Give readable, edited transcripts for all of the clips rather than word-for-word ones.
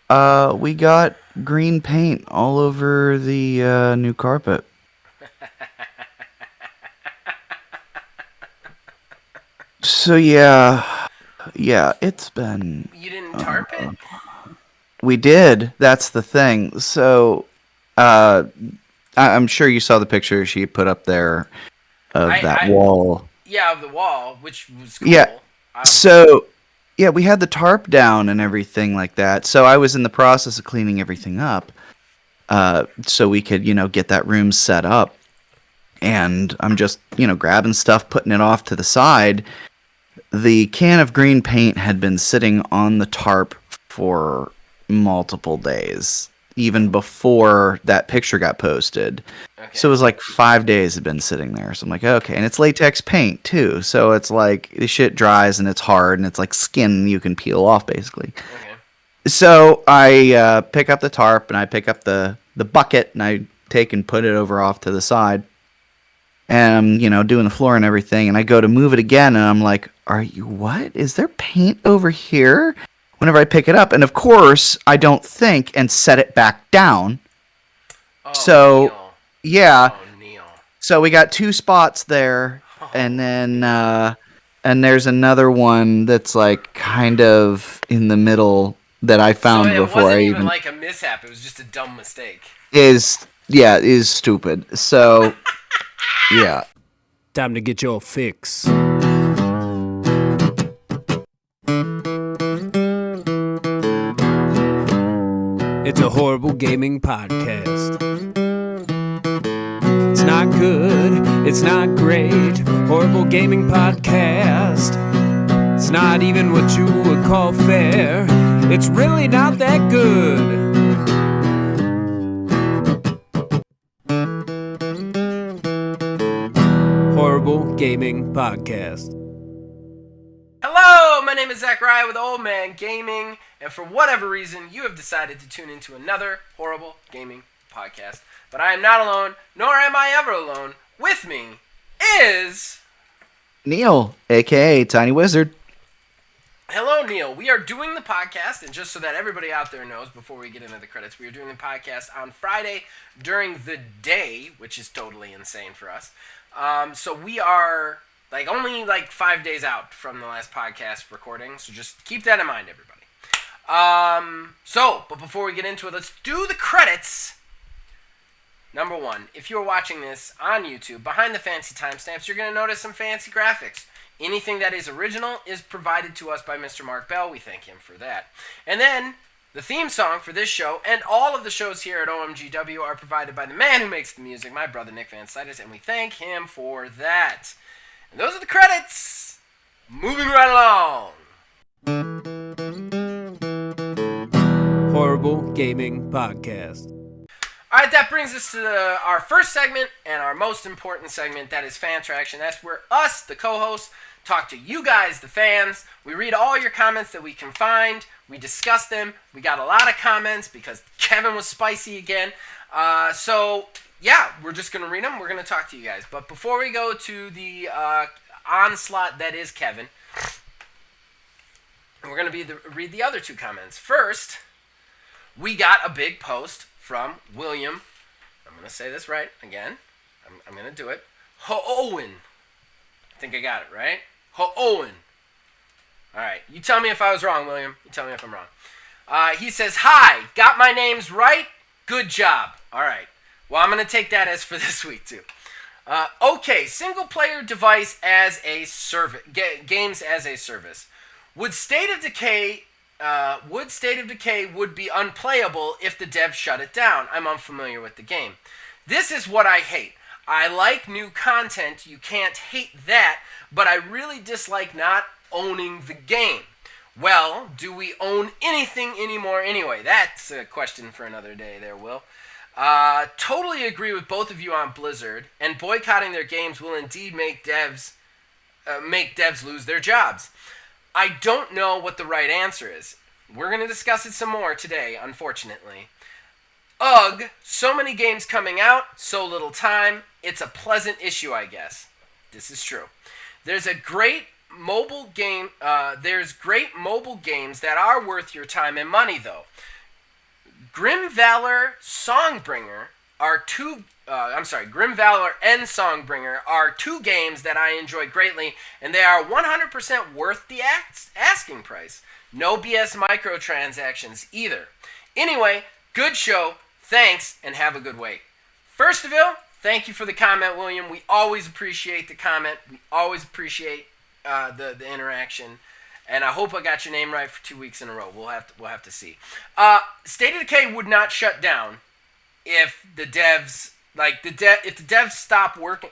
We got green paint all over the new carpet. So yeah, it's been. You didn't tarp it? Uh, we did. That's the thing. So, uh, I'm sure you saw the picture she put up there of that I wall. yeah, of the wall, which was Yeah. cool, obviously. So, yeah, we had the tarp down and everything like that. So I was in the process of cleaning everything up, so we could, get that room set up. And I'm just, grabbing stuff, putting it off to the side. The can of green paint had been sitting on the tarp for multiple days, even before that picture got posted. So it Okay. was like 5 days had been sitting there. So I'm like, okay, and it's latex paint too. So it's like the shit dries and it's hard and it's like skin you can peel off basically. Okay. So I pick up the tarp and I pick up the bucket and I take and put it over off to the side and doing the floor and everything, and I go to move it again and I'm like, are you, what is there paint over here? Whenever I pick it up, and of course I don't think and set it back down. Oh, So Neil. yeah, Oh, Neil. so we got two spots there, and Oh, then Neil. and there's another one that's like kind of in the middle that I So found it before wasn't I even even like a mishap. It was just a dumb mistake. is yeah, is stupid. So yeah. Time to get your fix. It's a horrible gaming podcast. It's not good, it's not great. Horrible gaming podcast. It's not even what you would call fair. It's really not that good. Horrible Gaming Podcast. Hello, my name is Zachariah with Old Man Gaming, and for whatever reason, you have decided to tune into another horrible gaming podcast. But I am not alone, nor am I ever alone. With me is. Neil, aka Tiny Wizard. Hello, Neil. We are doing the podcast, and just so that everybody out there knows, before we get into the credits, we are doing the podcast on Friday during the day, which is totally insane for us. So we are only 5 days out from the last podcast recording, so just keep that in mind, everybody. But before we get into it, let's do the credits. Number one, if you're watching this on YouTube, behind the fancy timestamps, you're going to notice some fancy graphics. Anything that is original is provided to us by Mr. Mark Bell. We thank him for that. And then, the theme song for this show and all of the shows here at OMGW are provided by the man who makes the music, my brother Nick Van Sidis, and we thank him for that. And those are the credits. Moving right along. Horrible Gaming Podcast. Alright, that brings us to our first segment and our most important segment, that is Fan Traction. That's where us, the co-hosts, talk to you guys, the fans. We read all your comments that we can find. We discuss them. We got a lot of comments because Kevin was spicy again. We're just going to read them. We're going to talk to you guys. But before we go to the onslaught that is Kevin, we're going to read the other two comments. First, we got a big post from William. I'm going to say this right again. I'm going to do it. Ho-Owen. I think I got it, right? Ho-Owen. All right. You tell me if I was wrong, William. You tell me if I'm wrong. He says, hi, got my names right? Good job. All right. Well, I'm going to take that as for this week, too. Okay, single-player device as a service. Games as a service. Would State of Decay would be unplayable if the devs shut it down? I'm unfamiliar with the game. This is what I hate. I like new content, you can't hate that, but I really dislike not owning the game. Well, do we own anything anymore anyway? That's a question for another day there, Will. Totally agree with both of you on Blizzard, and boycotting their games will indeed make devs lose their jobs. I don't know what the right answer is. We're going to discuss it some more today, unfortunately. Ugh, so many games coming out, so little time. It's a pleasant issue, I guess. This is true. There's great mobile games that are worth your time and money, though. Grim Valor Songbringer are two. Grim Valor and Songbringer are two games that I enjoy greatly, and they are 100% worth the asking price. No BS microtransactions either. Anyway, good show. Thanks, and have a good wait. First of all, thank you for the comment, William. We always appreciate the comment. We always appreciate the interaction. And I hope I got your name right for 2 weeks in a row. We'll have to see. State of Decay would not shut down if the devs if the devs stop working.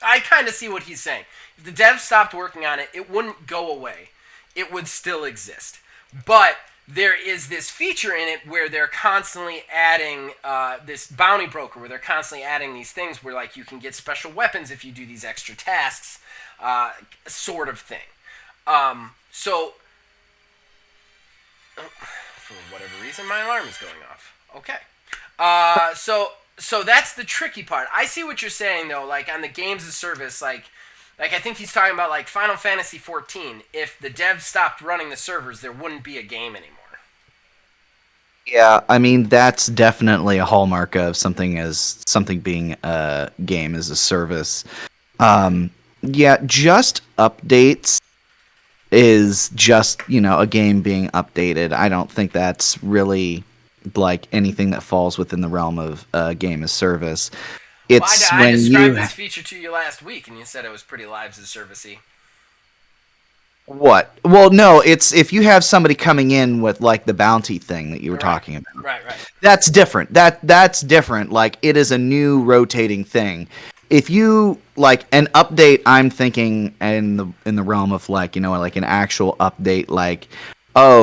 I kind of see what he's saying. If the devs stopped working on it, it wouldn't go away. It would still exist. But there is this feature in it where they're constantly adding this bounty broker, where they're constantly adding these things where like you can get special weapons if you do these extra tasks, sort of thing. So, for whatever reason, my alarm is going off. Okay. So that's the tricky part. I see what you're saying, though, like, on the games of service, like I think he's talking about, like, Final Fantasy XIV. If the devs stopped running the servers, there wouldn't be a game anymore. Yeah, I mean, that's definitely a hallmark of something being a game as a service. Yeah, just updates is just, a game being updated. I don't think that's really like anything that falls within the realm of game as service. It's I when described you this feature to you last week, and you said it was pretty lives as servicey. What? Well, no, it's if you have somebody coming in with like the bounty thing that you were talking about. Right. That's different. That's different. Like it is a new rotating thing. If you like an update, I'm thinking in the realm of like like an actual update, like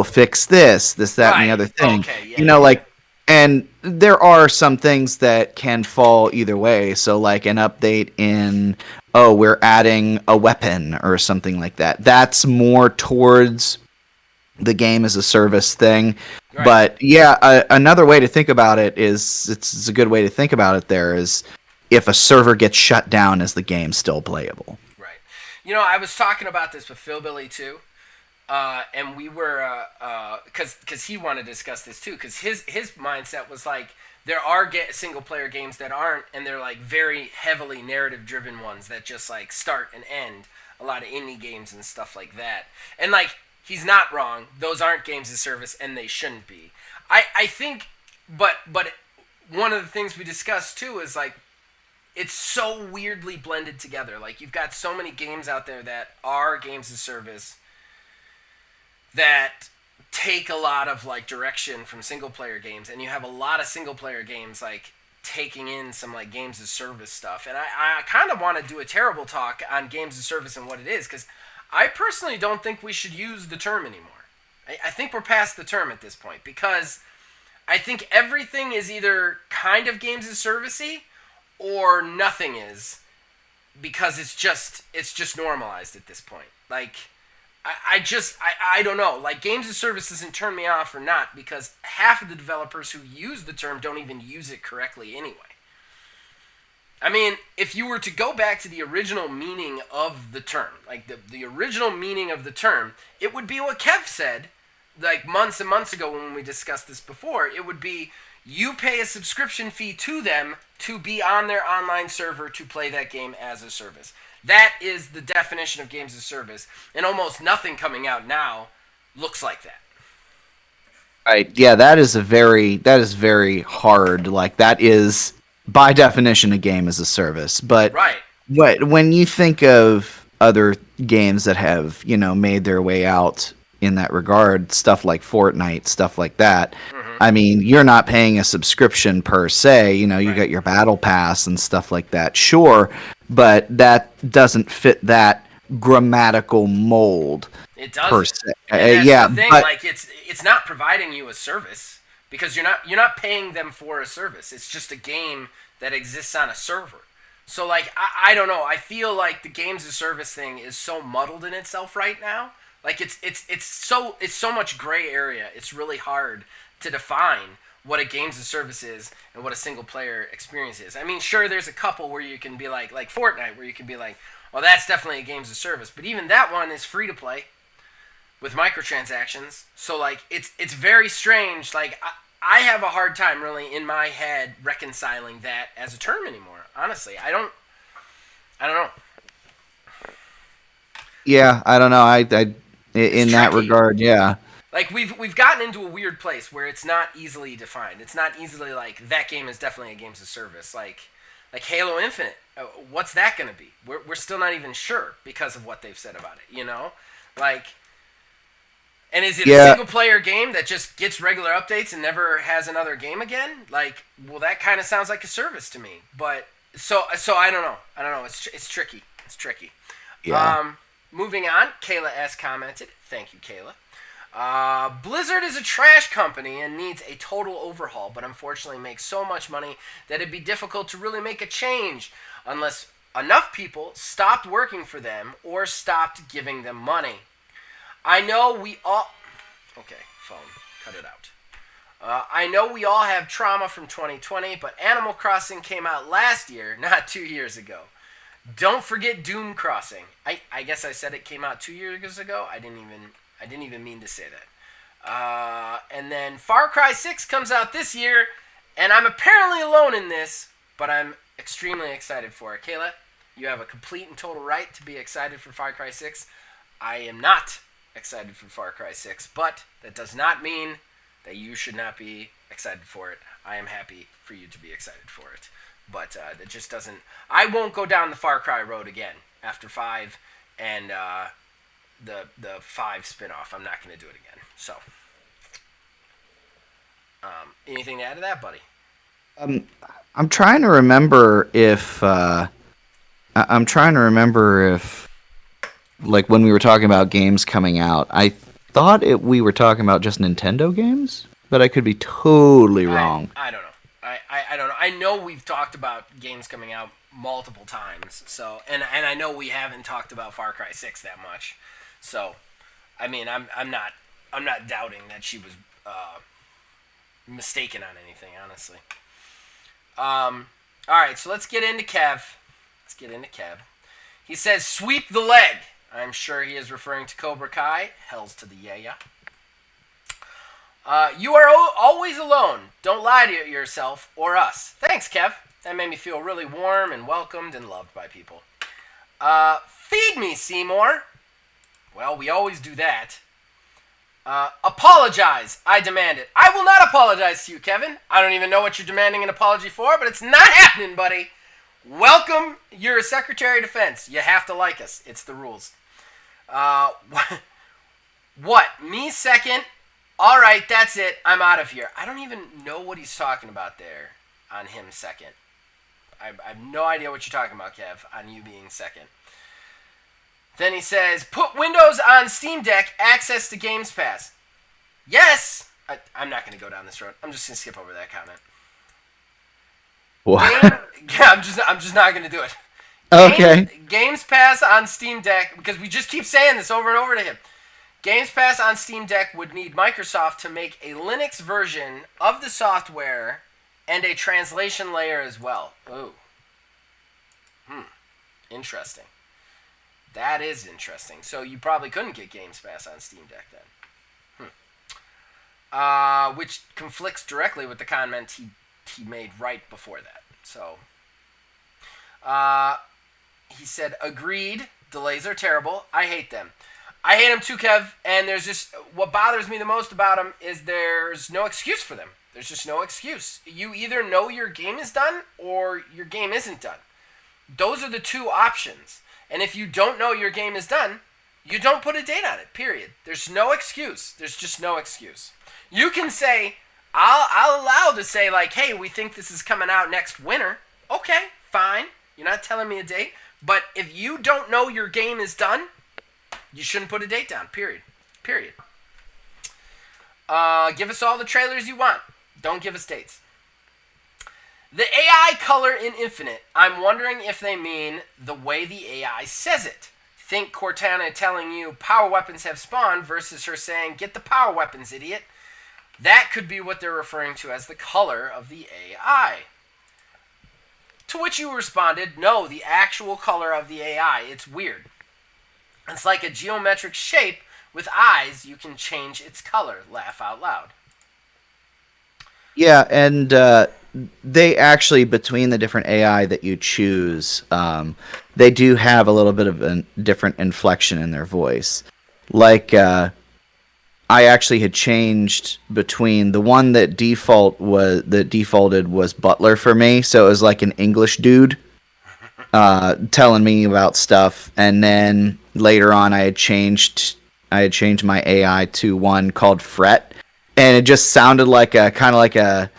fix this, that, and the other thing. Okay, yeah, like, and there are some things that can fall either way. So like an update in we're adding a weapon or something like that. That's more towards the game as a service thing. Right. But yeah, another way to think about it is it's a good way to think about it. There is if a server gets shut down, is the game still playable? Right. I was talking about this with Phil Billy too, and we were because he wanted to discuss this too, because his mindset was like there are single player games that aren't, and they're like very heavily narrative driven ones that just like start and end. A lot of indie games and stuff like that, and like he's not wrong. Those aren't games as service, and they shouldn't be. I think, but one of the things we discussed too is like it's so weirdly blended together. Like you've got so many games out there that are games as service that take a lot of like direction from single player games, and you have a lot of single player games like taking in some like games as service stuff. And I kind of want to do a terrible talk on games as service and what it is, because I personally don't think we should use the term anymore. I think we're past the term at this point, because I think everything is either kind of games as servicey or nothing is, because it's just normalized at this point. Like I don't know. Like games as service doesn't turn me off or not, because half of the developers who use the term don't even use it correctly anyway. I mean, if you were to go back to the original meaning of the term, like the original meaning of the term, it would be what Kev said like months and months ago when we discussed this before. It would be you pay a subscription fee to them to be on their online server to play that game as a service. That is the definition of games as service, and almost nothing coming out now looks like that. Right. Yeah, that is very hard. Like that is by definition a game as a service. But right. When you think of other games that have, made their way out in that regard, stuff like Fortnite, stuff like that. Mm-hmm. I mean, you're not paying a subscription per se, you got your battle pass and stuff like that. Sure, but that doesn't fit that grammatical mold. It doesn't. Per se. Yeah, the thing, but like it's not providing you a service, because you're not paying them for a service. It's just a game that exists on a server. So like I don't know. I feel like the games as service thing is so muddled in itself right now. Like it's so much gray area. It's really hard to define what a games as service is and what a single player experience is. I mean, sure, there's a couple where you can be like Fortnite, where you can be like, well, that's definitely a games as service. But even that one is free to play with microtransactions. So like it's very strange. Like I have a hard time really in my head reconciling that as a term anymore. Honestly, I don't know. Yeah, I don't know. It's In that tricky. regard, yeah. Like we've gotten into a weird place where it's not easily defined. It's not easily like that game is definitely a games of service. Like Halo Infinite, what's that going to be? We're still not even sure because of what they've said about it. You know, like, and is it a Yeah, single player game that just gets regular updates and never has another game again? Like, well, that kind of sounds like a service to me. But so I don't know. I don't know. It's tricky. It's tricky. yeah. Moving on, Kayla S commented. Thank you, Kayla. Blizzard is a trash company and needs a total overhaul, but unfortunately makes so much money that it'd be difficult to really make a change unless enough people stopped working for them or stopped giving them money. I know we all... Okay, phone. Cut it out. I know we all have trauma from 2020, but Animal Crossing came out last year, not 2 years ago. Don't forget Doom Crossing. I guess I said it came out 2 years ago. I didn't even mean to say that. And then Far Cry 6 comes out this year, and I'm apparently alone in this, but I'm extremely excited for it. Kayla, you have a complete and total right to be excited for Far Cry 6. I am not excited for Far Cry 6, but that does not mean that you should not be excited for it. I am happy for you to be excited for it. But it just doesn't... I won't go down the Far Cry road again after 5 and the 5 spinoff. I'm not going to do it again. So, anything to add to that, buddy? I'm trying to remember if I'm trying to remember if, like, when we were talking about games coming out, I thought we were talking about just Nintendo games, but I could be totally wrong. I don't know. I don't know. I know we've talked about games coming out multiple times. So and I know we haven't talked about Far Cry 6 that much. So, I mean, I'm not doubting that she was mistaken on anything, honestly. All right, so let's get into Kev. He says, "Sweep the leg." I'm sure he is referring to Cobra Kai. Hells to the yeah. You are always alone. Don't lie to yourself or us. Thanks, Kev. That made me feel really warm and welcomed and loved by people. Feed me, Seymour. Well, we always do that. Apologize. I demand it. I will not apologize to you, Kevin. I don't even know what you're demanding an apology for, but it's not happening, buddy. Welcome. You're a Secretary of Defense. You have to like us. It's the rules. What? Me second? All right, that's it. I'm out of here. I don't even know what he's talking about there on him second. I have no idea what you're talking about, Kev, on you being second. Then he says, put Windows on Steam Deck, access to Games Pass. Yes! I'm not going to go down this road. I'm just going to skip over that comment. What? I'm just not going to do it. Okay. Games Pass on Steam Deck, because we just keep saying this over and over to him. Games Pass on Steam Deck would need Microsoft to make a Linux version of the software and a translation layer as well. Ooh. Interesting. That is interesting. So you probably couldn't get Games Pass on Steam Deck then. Which conflicts directly with the comment he made right before that. So, he said, agreed, delays are terrible. I hate them. I hate them too, Kev, and there's just, what bothers me the most about them is there's no excuse for them. There's just no excuse. You either know your game is done or your game isn't done. Those are the two options. And if you don't know your game is done, you don't put a date on it, period. There's no excuse. There's just no excuse. You can say, I'll allow to say, like, hey, we think this is coming out next winter. Okay, fine. You're not telling me a date. But if you don't know your game is done, you shouldn't put a date down, period. Period. Give us all the trailers you want. Don't give us dates. The AI color in Infinite, I'm wondering if they mean the way the AI says it. Think Cortana telling you power weapons have spawned versus her saying, get the power weapons, idiot. That could be what they're referring to as the color of the AI. To which you responded, no, the actual color of the AI. It's weird. It's like a geometric shape with eyes. You can change its color. Laugh out loud. Yeah, and they actually, between the different AI that you choose, they do have a little bit of a different inflection in their voice. Like, I actually had changed between the one that defaulted was Butler for me, so it was like an English dude telling me about stuff, and then later on I had changed my AI to one called Fret, and it just sounded like a kind of like a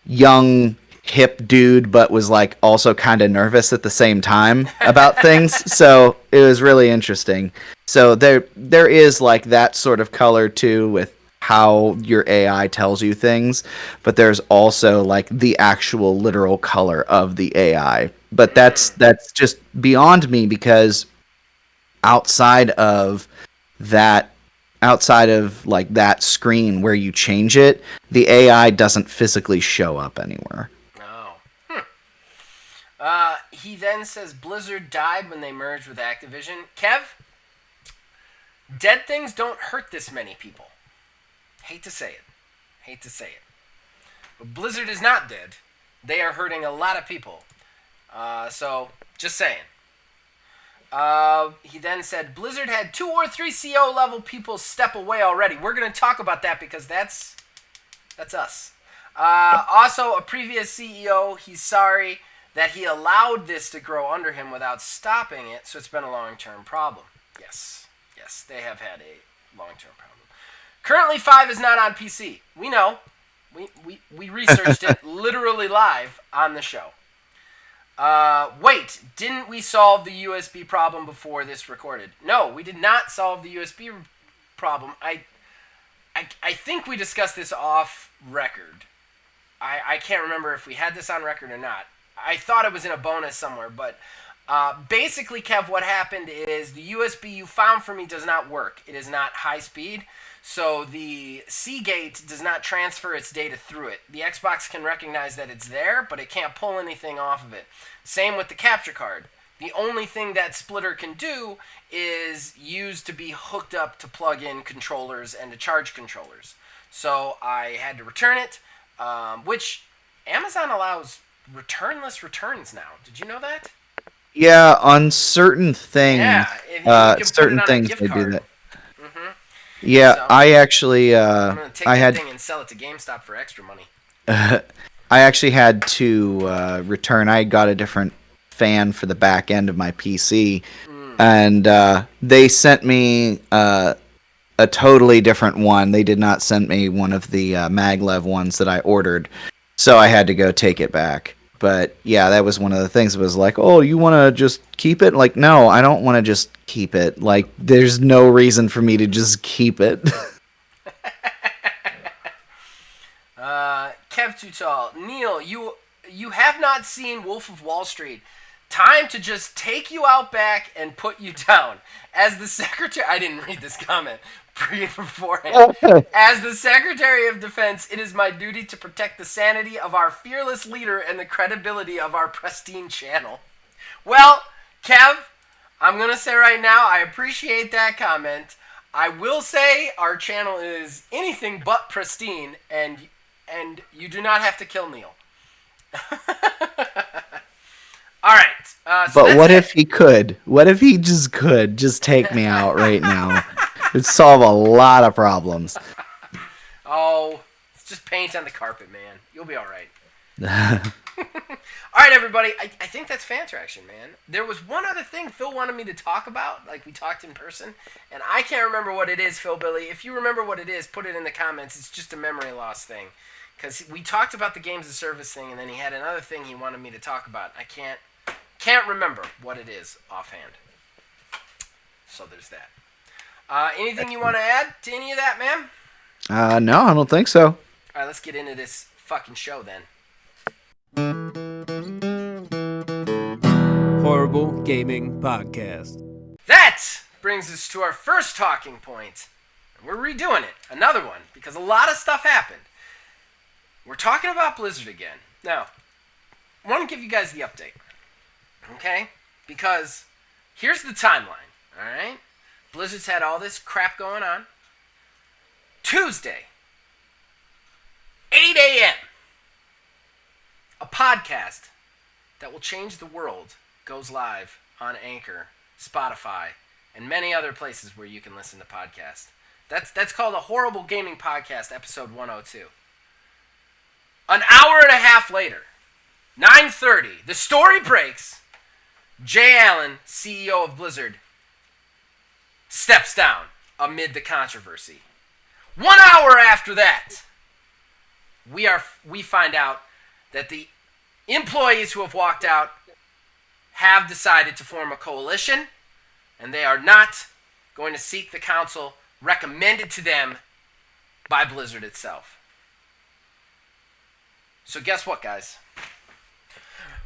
young hip dude, but was like also kind of nervous at the same time about things. So it was really interesting. So there is like that sort of color too with how your AI tells you things, but there's also like the actual literal color of the AI. But that's just beyond me because outside of that outside of like that screen where you change it, the AI doesn't physically show up anywhere. Oh. He then says Blizzard died when they merged with Activision. Kev, dead things don't hurt this many people. Hate to say it. Hate to say it. But Blizzard is not dead. They are hurting a lot of people. So, just saying. He then said Blizzard had 2 or 3 CO level people step away already. We're going to talk about that because that's us. Also, a previous CEO, he's sorry that he allowed this to grow under him without stopping it, so it's been a long-term problem. Yes, they have had a long-term problem. Currently, 5 is not on PC. We know. We researched it literally live on the show. Wait, didn't we solve the USB problem before this recorded? No, we did not solve the USB problem. I think we discussed this off record. I can't remember if we had this on record or not. I thought it was in a bonus somewhere, but basically, Kev, what happened is the USB you found for me does not work. It is not high speed, so the Seagate does not transfer its data through it. The Xbox can recognize that it's there, but it can't pull anything off of it. Same with the capture card. The only thing that splitter can do is use to be hooked up to plug in controllers and to charge controllers. So I had to return it, which Amazon allows returnless returns now. Did you know that? Yeah, on certain things, Yeah, you can put certain it on a things gift they do card. that. Yeah, So I actually, I'm gonna take I that had, thing and sell it to GameStop for extra money. I actually had to return. I got a different fan for the back end of my PC, and they sent me a totally different one. They did not send me one of the maglev ones that I ordered, so I had to go take it back. But yeah, that was one of the things. It was like, oh, you want to just keep it? Like, no, I don't want to just keep it. Like, there's no reason for me to just keep it. Kev Too Tall, Neil, you have not seen Wolf of Wall Street. Time to just take you out back and put you down. As the secretary, I didn't read this comment beforehand. As the Secretary of Defense, it is my duty to protect the sanity of our fearless leader and the credibility of our pristine channel. Well, Kev, I'm gonna say right now, I appreciate that comment. I will say our channel is anything but pristine, and you do not have to kill Neil. All right. So But what it. if he could? What if he just could just take me out right now? It'd solve a lot of problems. Oh, it's just paint on the carpet, man. You'll be all right. All right, everybody. I think that's fan traction, man. There was one other thing Phil wanted me to talk about, like we talked in person, and I can't remember what it is, Phil Billy. If you remember what it is, put it in the comments. It's just a memory loss thing. Because we talked about the games of service thing, and then he had another thing he wanted me to talk about. I can't remember what it is offhand. So there's that. Anything you want to add to any of that, man? No, I don't think so. All right, let's get into this fucking show then. Horrible Gaming Podcast. That brings us to our first talking point. We're redoing it. Another one, because a lot of stuff happened. We're talking about Blizzard again. Now, I want to give you guys the update. Okay? Because here's the timeline. Alright? Blizzard's had all this crap going on. Tuesday, 8 a.m. podcast that will change the world goes live on Anchor, Spotify, and many other places where you can listen to podcasts. That's called a Horrible Gaming Podcast, episode 102. An hour and a half later, 9:30, the story breaks. Jay Allen, CEO of Blizzard, steps down amid the controversy. 1 hour after that, we find out that the employees who have walked out have decided to form a coalition, and they are not going to seek the counsel recommended to them by Blizzard itself. So guess what, guys?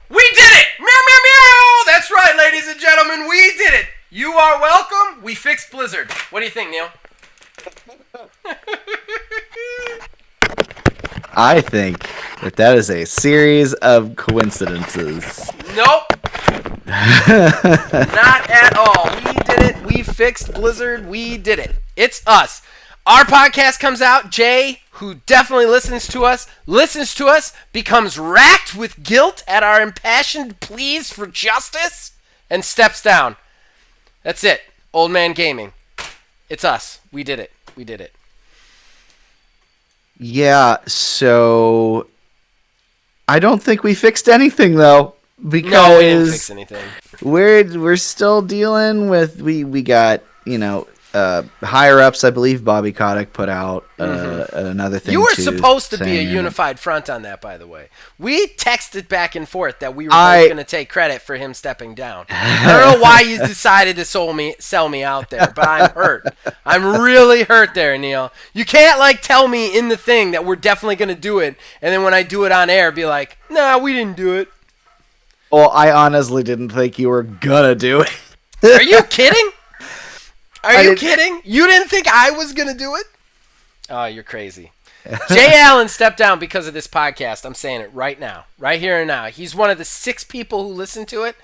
We did it! Meow, meow, meow! That's right, ladies and gentlemen, we did it! You are welcome. We fixed Blizzard. What do you think, Neil? I think that is a series of coincidences. Nope. Not at all. We did it. We fixed Blizzard. We did it. It's us. Our podcast comes out. Jay, who definitely listens to us, becomes racked with guilt at our impassioned pleas for justice, and steps down. That's it. Old Man Gaming. It's us. We did it. We did it. Yeah, so I don't think we fixed anything though, because No, we didn't fix anything. we're still dealing with we got, higher ups. I believe Bobby Kotick put out another thing. You were too, supposed to be a saying- unified front on that, by the way. We texted back and forth that we were both going to take credit for him stepping down. I don't know why you decided to sell me out there, but I'm hurt. I'm really hurt there, Neil. You can't tell me in the thing that we're definitely going to do it, and then when I do it on air, be like, nah, we didn't do it. Well, I honestly didn't think you were gonna do it. Are you kidding? Are you kidding? You didn't think I was going to do it? Oh, you're crazy. Jay Allen stepped down because of this podcast. I'm saying it right now. Right here and now. He's one of the 6 people who listened to it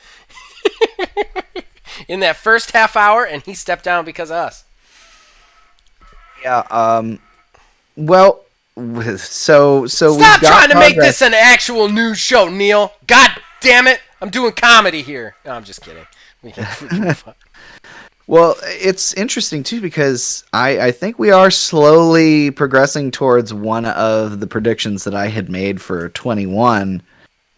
in that first half hour, and he stepped down because of us. Yeah, well, so Stop trying to make this an actual news show, Neil. God damn it. I'm doing comedy here. No, I'm just kidding. Well, it's interesting, too, because I think we are slowly progressing towards one of the predictions that I had made for 21.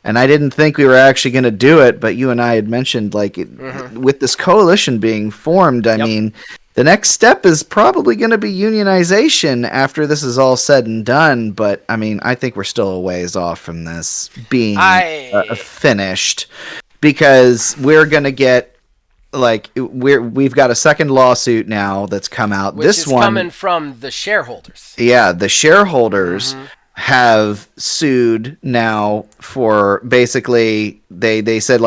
And I didn't think we were actually going to do it, but you and I had mentioned, with this coalition being formed, I mean, the next step is probably going to be unionization after this is all said and done. But, I mean, I think we're still a ways off from this being finished, because we're going to get... we've got a second lawsuit now that's come out. Which is coming from the shareholders. Yeah, the shareholders have sued now for basically they said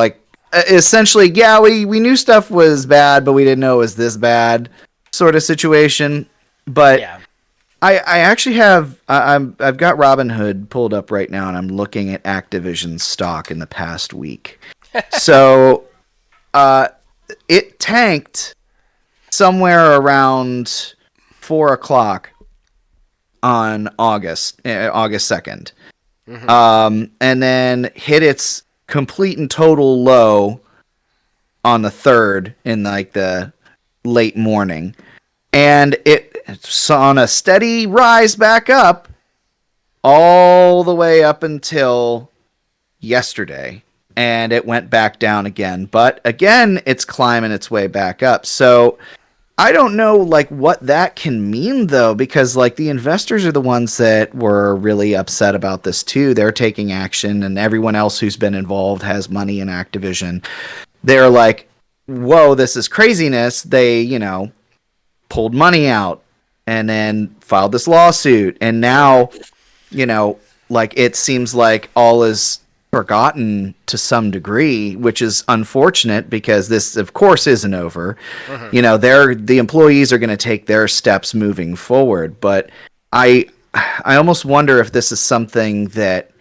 essentially, yeah, we knew stuff was bad, but we didn't know it was this bad sort of situation. But yeah. I actually have I've got Robinhood pulled up right now, and I'm looking at Activision's stock in the past week. So it tanked somewhere around 4:00 on August 2nd. And then hit its complete and total low on the 3rd in the late morning. And it's on a steady rise back up all the way up until yesterday. And it went back down again. But again, it's climbing its way back up. So I don't know what that can mean, though, because the investors are the ones that were really upset about this too. They're taking action, and everyone else who's been involved has money in Activision. They're like, whoa, this is craziness. They, pulled money out and then filed this lawsuit. And now, it seems like all is forgotten to some degree, which is unfortunate because this, of course, isn't over. The employees are going to take their steps moving forward. But I almost wonder if this is something that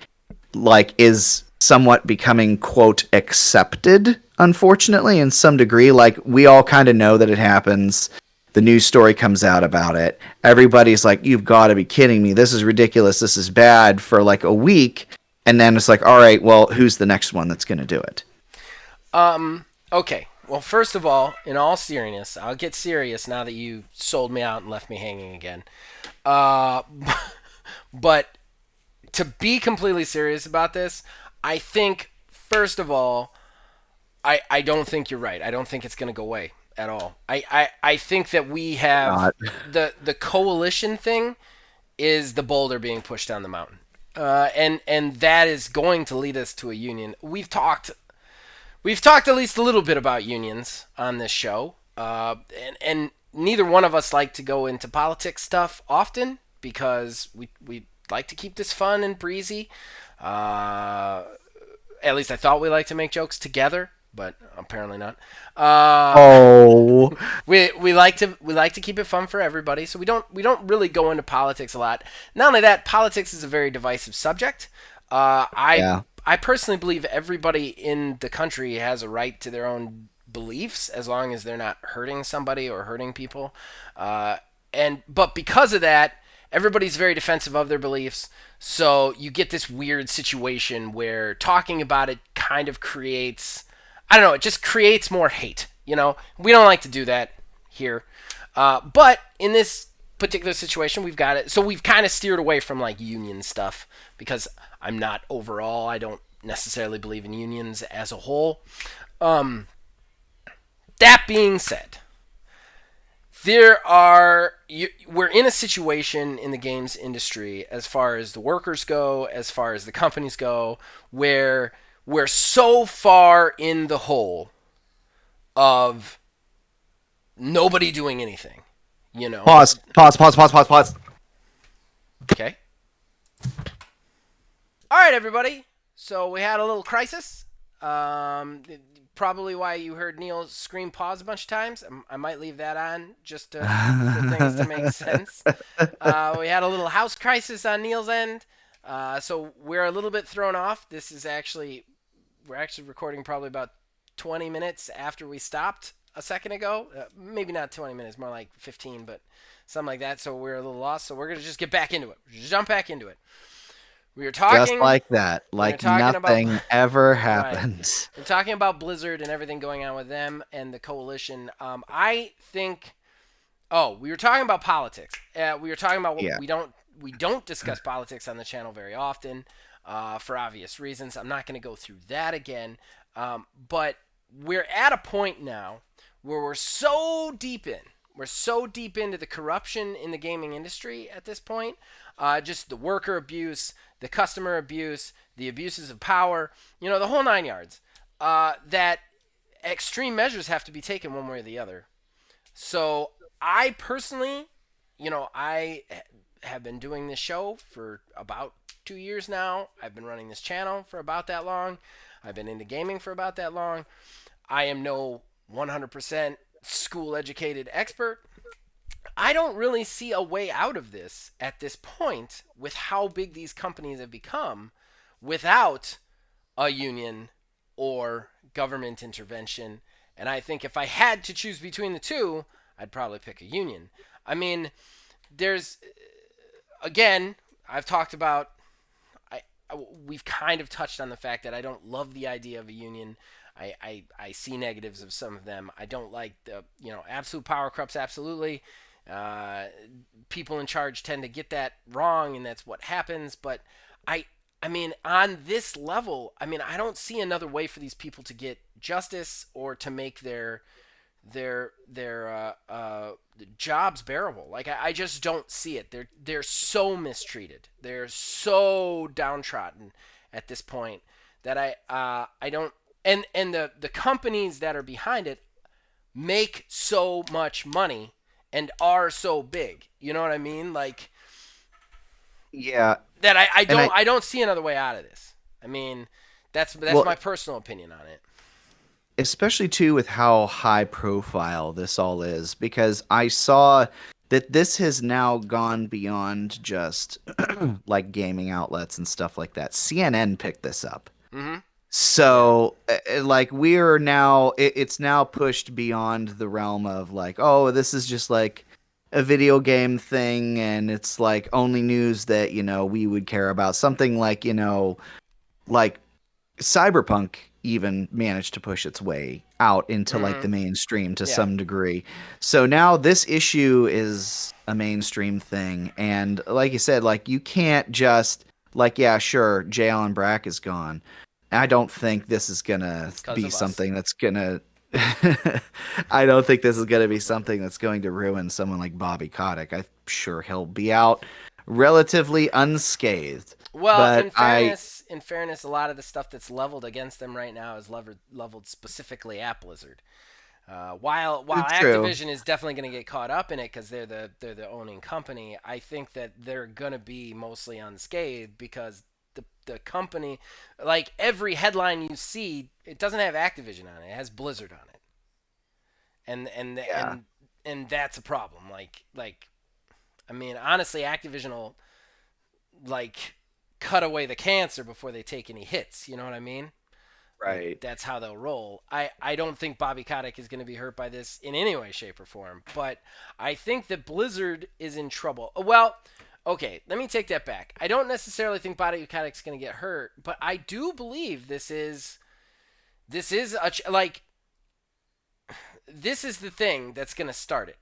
is somewhat becoming, quote, accepted, unfortunately, in some degree. We all kind of know that it happens. The news story comes out about it. Everybody's like, you've got to be kidding me. This is ridiculous. This is bad for a week. and then it's like, all right, well, who's the next one that's going to do it? Okay. Well, first of all, in all seriousness, I'll get serious now that you sold me out and left me hanging again. Uh, but to be completely serious about this, I think first of all, I don't think you're right. I don't think it's going to go away at all. I think that we have Not. the coalition thing is the boulder being pushed down the mountain. And that is going to lead us to a union. We've talked at least a little bit about unions on this show, and neither one of us like to go into politics stuff often because we like to keep this fun and breezy. Uh, at least I thought we like to make jokes together, but apparently not. Oh, We like to keep it fun for everybody, so we don't really go into politics a lot. Not only that, politics is a very divisive subject. yeah. I personally believe everybody in the country has a right to their own beliefs as long as they're not hurting somebody or hurting people. But because of that, everybody's very defensive of their beliefs. So you get this weird situation where talking about it kind of creates, I don't know, it just creates more hate. We don't like to do that here. But in this particular situation, we've got it. So we've kind of steered away from like union stuff because I don't necessarily believe in unions as a whole. That being said, we're in a situation in the games industry as far as the workers go, as far as the companies go, where we're so far in the hole of nobody doing anything, Pause. Pause. Pause. Pause. Pause. Pause. Okay. All right, everybody. So we had a little crisis. Probably why you heard Neil scream pause a bunch of times. I might leave that on just for things to make sense. We had a little house crisis on Neil's end. So we're a little bit thrown off. We're actually recording probably about 20 minutes after we stopped a second ago. Maybe not 20 minutes, more like 15, but something like that. So we're a little lost. So we're going to just get back into it. Just jump back into it. We were talking Just like that, like nothing ever happened. Right. We're talking about Blizzard and everything going on with them and the coalition. I think. Oh, we were talking about politics. We were talking about Yeah. we don't discuss politics on the channel very often, for obvious reasons. I'm not going to go through that again. But we're at a point now where we're so deep into the corruption in the gaming industry at this point. Just the worker abuse, the customer abuse, the abuses of power, the whole nine yards. That extreme measures have to be taken one way or the other. So I personally, I have been doing this show for about 2 years now. I've been running this channel for about that long. I've been into gaming for about that long. I am no 100% school educated expert. I don't really see a way out of this at this point with how big these companies have become without a union or government intervention. And I think if I had to choose between the two, I'd probably pick a union. I mean, again, I've talked about, we've kind of touched on the fact that I don't love the idea of a union. I see negatives of some of them. I don't like the, absolute power corrupts absolutely. People in charge tend to get that wrong, and that's what happens. But I mean, on this level, I don't see another way for these people to get justice or to make their jobs bearable. Like I just don't see it. They're so mistreated. They're so downtrodden at this point that I don't. And the companies that are behind it make so much money and are so big. You know what I mean? Like, Yeah. that And I don't see another way out of this. I mean, that's well, my personal opinion on it. especially too with how high profile this all is, because I saw that this has now gone beyond just like gaming outlets and stuff like that. CNN picked this up. Mm-hmm. So, like, we are now, it's now pushed beyond the realm of like, oh, this is just like a video game thing, and it's like only news that, we would care about. Something like, like Cyberpunk even managed to push its way out into like the Mm-hmm. mainstream to Yeah. some degree. So now this issue is a mainstream thing, and like you said, like you can't just like yeah, sure, J. Allen Brack is gone. I don't think this is gonna Because be of us. something that's gonna. I don't think this is gonna be something that's going to ruin someone like Bobby Kotick. I'm sure he'll be out relatively unscathed. Well, But I in fairness, a lot of the stuff that's leveled against them right now is leveled specifically at Blizzard. While true. Activision is definitely going to get caught up in it because they're the owning company, I think that they're going to be mostly unscathed because the company, like every headline you see, it doesn't have Activision on it; it has Blizzard on it, and and Yeah. and and that's a problem. I mean, honestly, Activision will like cut away the cancer before they take any hits. You know what I mean? Like Right. that's how they'll roll. I don't think Bobby Kotick is going to be hurt by this in any way, shape, or form. But I think that Blizzard is in trouble. Well, okay, let me take that back. I don't necessarily think Bobby Kotick's going to get hurt, but I do believe this is like this is the thing that's going to start it.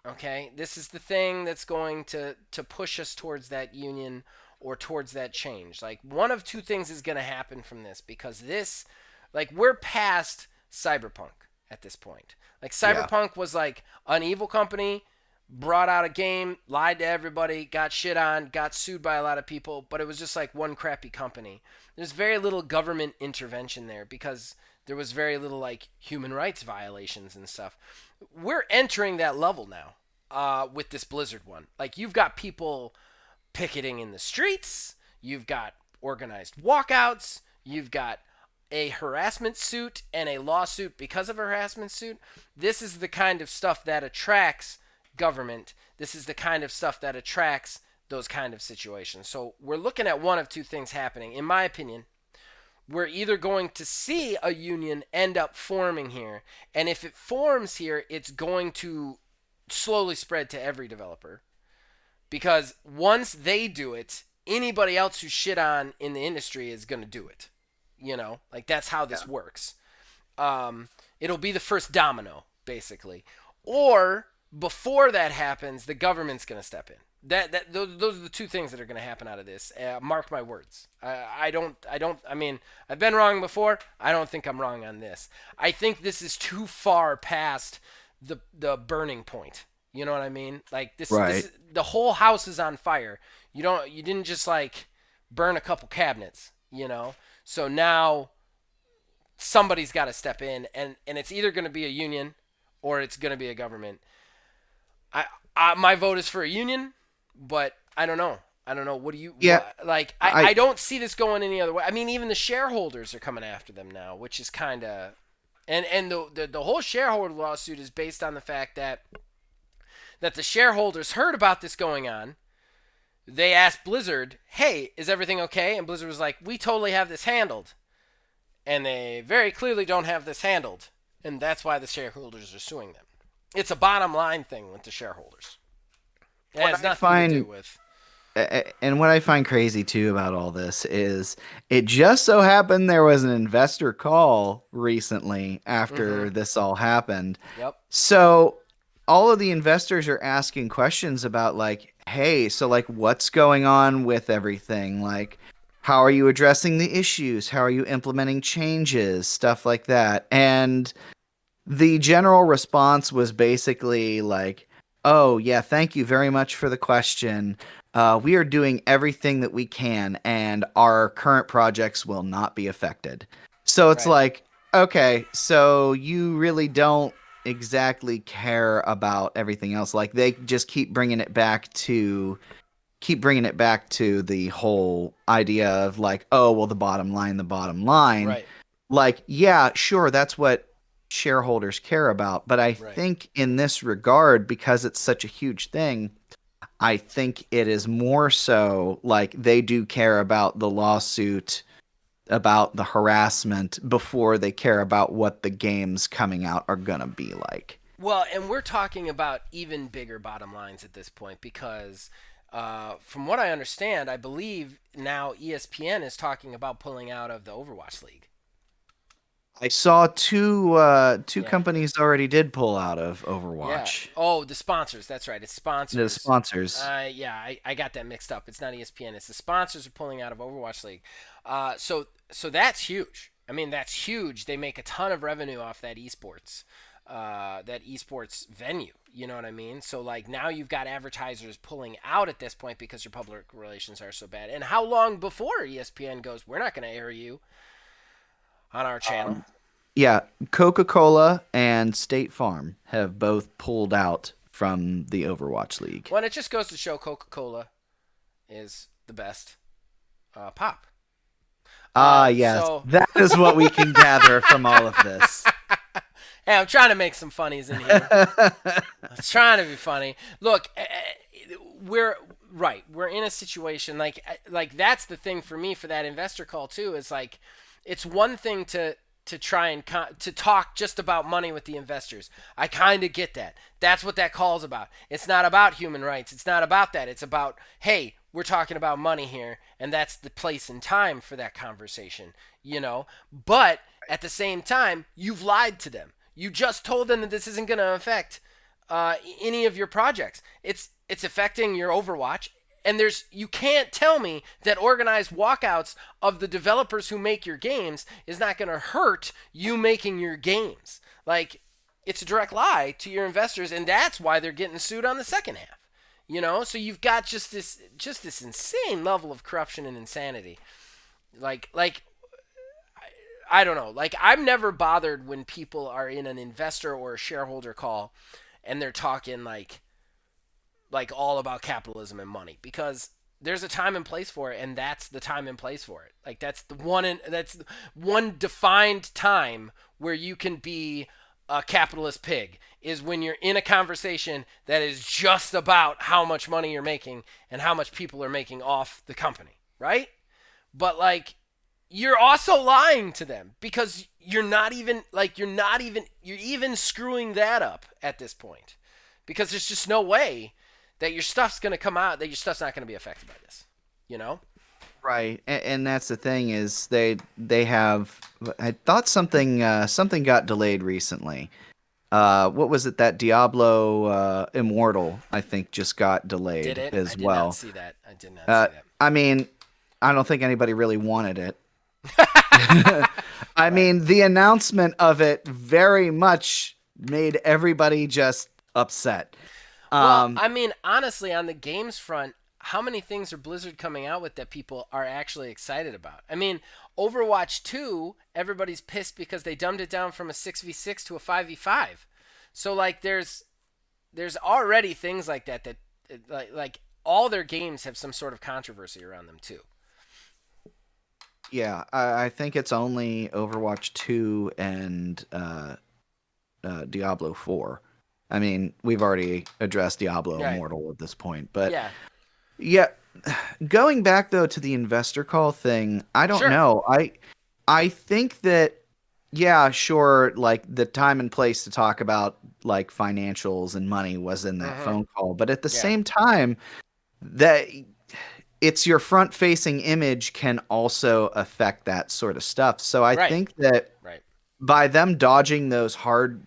Okay, this is the thing that's going to push us towards that union or towards that change. Like one of two things is going to happen from this because this, like we're past Cyberpunk at this point. Like Yeah. Cyberpunk was like an evil company brought out a game, lied to everybody, got shit on, got sued by a lot of people, but it was just like one crappy company. There's very little government intervention there because there was very little like human rights violations and stuff. We're entering that level now with this Blizzard one. Like you've got people picketing in the streets, you've got organized walkouts, you've got a harassment suit and a lawsuit because of a harassment suit. This is the kind of stuff that attracts government. This is the kind of stuff that attracts those kind of situations. So we're looking at one of two things happening. In my opinion, we're either going to see a union end up forming here, and if it forms here, it's going to slowly spread to every developer. Because once they do it, anybody else who shit on in the industry is going to do it. You know, like that's how Yeah. this works. It'll be the first domino, basically. Or before that happens, the government's going to step in. Those are the two things that are going to happen out of this. Mark my words. I mean, I've been wrong before. I don't think I'm wrong on this. I think this is too far past the burning point. You know what I mean? Like Right. the whole house is on fire. You didn't just like burn a couple cabinets. So now somebody's got to step in, and it's either going to be a union or it's going to be a government. My vote is for a union, but I don't know. I don't know. What do you Yeah. like? I I don't see this going any other way. I mean, even the shareholders are coming after them now, which is kind of and the whole shareholder lawsuit is based on the fact that the shareholders heard about this going on. They asked Blizzard, "Hey, is everything okay?" And Blizzard was like, "We totally have this handled." And they very clearly don't have this handled, and that's why the shareholders are suing them. It's a bottom line thing with the shareholders. It what has I nothing to do find with. and what I find crazy too about all this is it just so happened there was an investor call recently Mm-hmm. after this all happened. Yep. So all of the investors are asking questions about like, hey, so like what's going on with everything? Like how are you addressing the issues? How are you implementing changes? Stuff like that. And the general response was basically like, "Oh yeah, thank you very much for the question. We are doing everything that we can, and our current projects will not be affected." So it's Right. like, okay, so you really don't exactly care about everything else. Like they just keep bringing it back to the whole idea of like, oh, well, the bottom line, the bottom line. Right. Like, yeah, sure, that's what shareholders care about. But I Right. think in this regard, because it's such a huge thing, I think it is more so like they do care about the lawsuit, about the harassment before they care about what the games coming out are going to be like. Well, and we're talking about even bigger bottom lines at this point because From what I understand, I believe now ESPN is talking about pulling out of the Overwatch League. I saw two Yeah. companies already did pull out of Yeah. Overwatch. Oh, the sponsors. That's right. It's The sponsors. sponsors. Yeah, I got that mixed up. It's not ESPN. It's the sponsors are pulling out of Overwatch League. So that's huge. I mean, that's huge. They make a ton of revenue off that esports venue. You know what I mean? So like now you've got advertisers pulling out at this point because your public relations are so bad. And how long before ESPN goes, we're not going to air you on our channel? Yeah, Coca-Cola and State Farm have both pulled out from the Overwatch League. Well, it just goes to show Coca-Cola is the best pop. Ah, yes. So That is what we can gather from all of this. hey, I'm trying to make some funnies in here. I'm trying to be funny. Look, we're right. We're in a situation like that's the thing for me for that investor call too. Is like, it's one thing to try and to talk just about money with the investors. I kind of get that. That's what that call's about. It's not about human rights. It's not about that. It's about, hey, we're talking about money here, and that's the place and time for that conversation, you know? But at the same time, you've lied to them. You just told them that this isn't going to affect any of your projects. It's affecting your Overwatch, and you can't tell me that organized walkouts of the developers who make your games is not going to hurt you making your games. Like, it's a direct lie to your investors, and that's why they're getting sued on the second half. You know, so you've got just this insane level of corruption and insanity. Like I don't know. Like, I'm never bothered when people are in an investor or a shareholder call and they're talking like all about capitalism and money, because there's a time and place for it, and that's the time and place for it. Like, that's one defined time where you can be a capitalist pig, is when you're in a conversation that is just about how much money you're making and how much people are making off the company, right? But like, you're also lying to them, because you're even screwing that up at this point, because there's just no way that your stuff's going to come out, that your stuff's not going to be affected by this, you know? Right, and that's the thing is they have. I thought something got delayed recently. What was it? That Diablo Immortal, I think, just got Did delayed it? I as did not well. see that. I did not see that. I mean, I don't think anybody really wanted it. I Right. mean, the announcement of it very much made everybody just upset. Well, Um, I mean, honestly, on the games front, how many things are Blizzard coming out with that people are actually excited about? I mean, Overwatch 2, everybody's pissed because they dumbed it down from a 6v6 to a 5v5. So like, there's already things like that like all their games have some sort of controversy around them too. yeah, I think it's only Overwatch 2 and Diablo 4. I mean, we've already addressed Diablo Right. Immortal at this point, but Yeah. yeah, going back though to the investor call thing, I don't Sure. know. I think that yeah, sure, like the time and place to talk about like financials and money was in that Mhm. phone call, but at the Yeah. same time that it's your front-facing image can also affect that sort of stuff. So I Right. think that Right. by them dodging those hard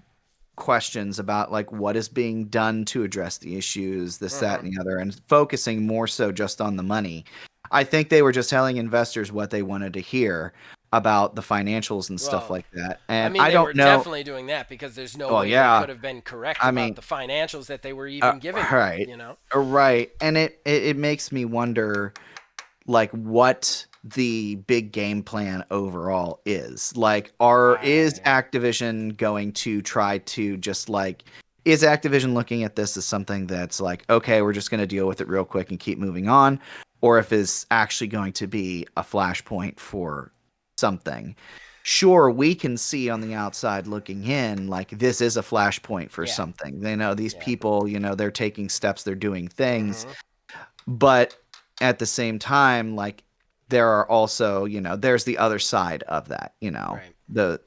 questions about like what is being done to address the issues, this, that, Mhm. and the other, and focusing more so just on the money. I think they were just telling investors what they wanted to hear about the financials and stuff Well, like that. I And mean, I they were don't know. definitely doing that because there's no Well, way they yeah. could have been correct I about mean, the financials that they were even giving you, right, you know? right, and it makes me wonder like what the big game plan overall is. Like, is I Activision going to try to just like is Activision looking at this as something that's like, okay, we're just going to deal with it real quick and keep moving on, or if it's actually going to be a flashpoint for something. Sure, we can see on the outside looking in, like this is a flashpoint for Yeah. something. They know these Yeah. people, they're taking steps, they're doing things, Mhm. but at the same time, like there are also, there's the other side of that, Right. the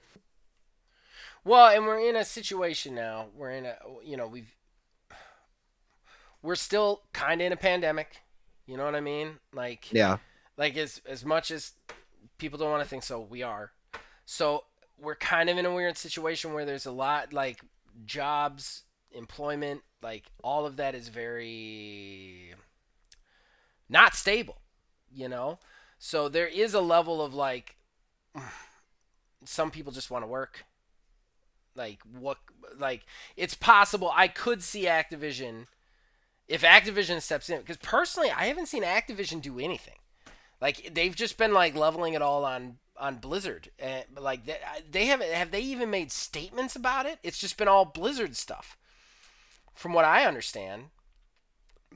Well, and we're in a situation now. We're still kind of in a pandemic. You know what I mean? Yeah. Like as much as people don't want to think so, we are. So we're kind of in a weird situation where there's a lot like jobs, employment, like all of that is very not stable, you know? So there is a level of like some people just want to work. Like what like it's possible I could see Activision if Activision steps in because personally I haven't seen Activision do anything. Like they've just been like leveling it all on Blizzard, and like they haven't have they even made statements about it? It's just been all Blizzard stuff, from what I understand.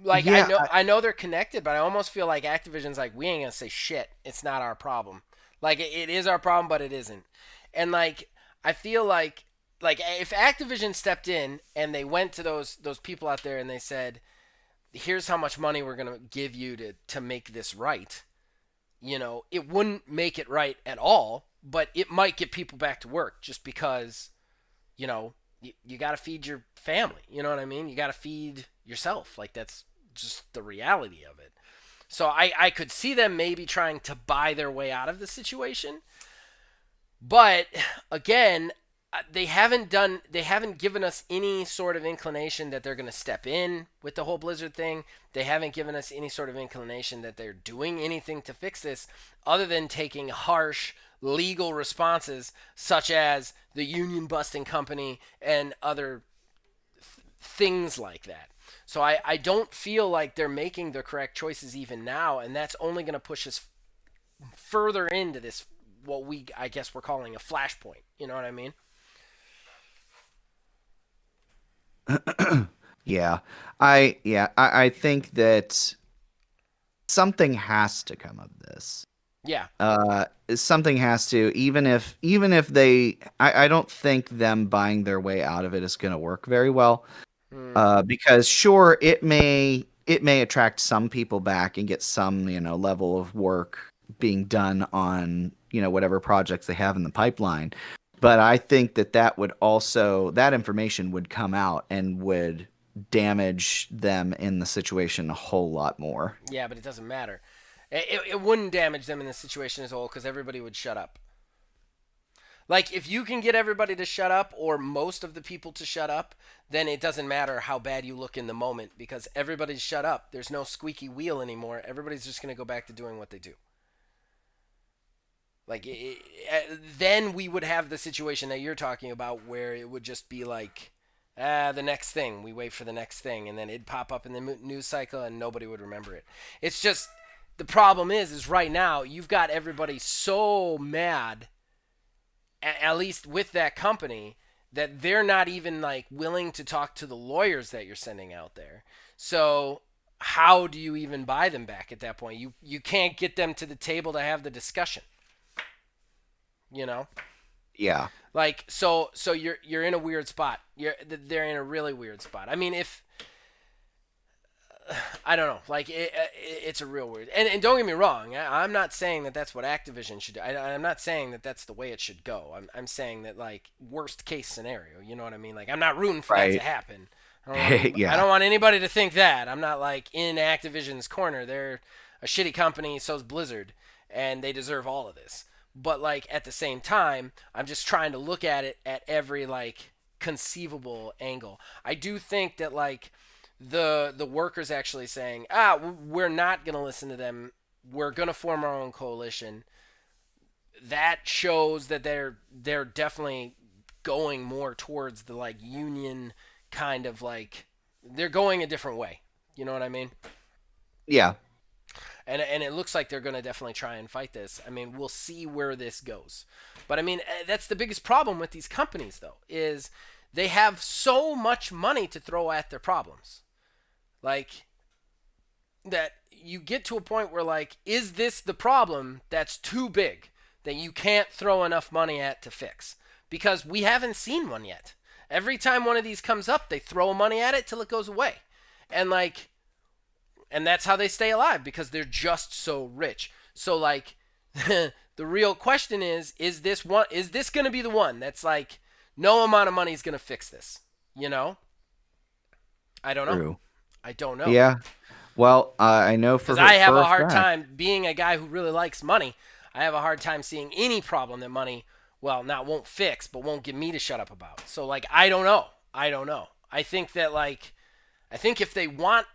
Like Yeah. I know they're connected, but I almost feel like Activision's like we ain't gonna say shit. It's not our problem. Like it is our problem, but it isn't. And like I feel like if Activision stepped in and they went to those people out there and they said, "Here's how much money we're gonna give you to make this right." You know, it wouldn't make it right at all, but it might get people back to work just because, you know, you got to feed your family. You know what I mean? You got to feed yourself. Like, that's just the reality of it. So I could see them maybe trying to buy their way out of the situation. But again, they haven't given us any sort of inclination that they're going to step in with the whole Blizzard thing. They haven't given us any sort of inclination that they're doing anything to fix this other than taking harsh legal responses such as the union busting company and other things like that. So I don't feel like they're making the correct choices even now, and that's only going to push us further into this what we I guess we're calling a flashpoint. You know what I mean? Yeah. I think that something has to come of this. Yeah. Something has to, even if I don't think them buying their way out of it is going to work very well. Mm, Because sure, it may attract some people back and get some, level of work being done on, whatever projects they have in the pipeline. But I think that information would come out and would damage them in the situation a whole lot more. yeah, but it doesn't matter. It wouldn't damage them in this situation as a whole because everybody would shut up. Like, if you can get everybody to shut up or most of the people to shut up, then it doesn't matter how bad you look in the moment because everybody's shut up. There's no squeaky wheel anymore. Everybody's just going to go back to doing what they do. Like, then we would have the situation that you're talking about where it would just be like, the next thing. We wait for the next thing, and then it'd pop up in the news cycle, and nobody would remember it. It's just the problem is right now you've got everybody so mad, at least with that company, that they're not even like willing to talk to the lawyers that you're sending out there. So how do you even buy them back at that point? You can't get them to the table to have the discussion. You know, Yeah. like so you're in a weird spot. They're in a really weird spot. I mean, if I don't know, like it's a real weird. And don't get me wrong, I'm not saying that that's what Activision should do. I'm not saying that that's the way it should go. I'm saying that like worst case scenario. You know what I mean? Like I'm not rooting for that to Right. happen. I Yeah. don't want anybody to think that. I'm not like in Activision's corner. They're a shitty company, so's Blizzard, and they deserve all of this. But like at the same time, I'm just trying to look at it at every like conceivable angle. I do think that like the workers actually saying, we're not going to listen to them. We're going to form our own coalition. That shows that they're definitely going more towards the like union kind of like they're going a different way. You know what I mean? Yeah. And it looks like they're going to definitely try and fight this. I mean, we'll see where this goes. But I mean, that's the biggest problem with these companies though is they have so much money to throw at their problems. Like that you get to a point where like is this the problem that's too big that you can't throw enough money at to fix? Because we haven't seen one yet. Every time one of these comes up, they throw money at it till it goes away. And like and that's how they stay alive because they're just so rich. So like the real question is this going to be the one that's like no amount of money is going to fix this, you know? I don't know. True. I don't know. Yeah. Well, I know Because I have for a a hard fact. time being a guy who really likes money. I have a hard time seeing any problem that money, well, not won't fix, but won't get me to shut up about. So like, I don't know. I don't know. I think that like, I think if they want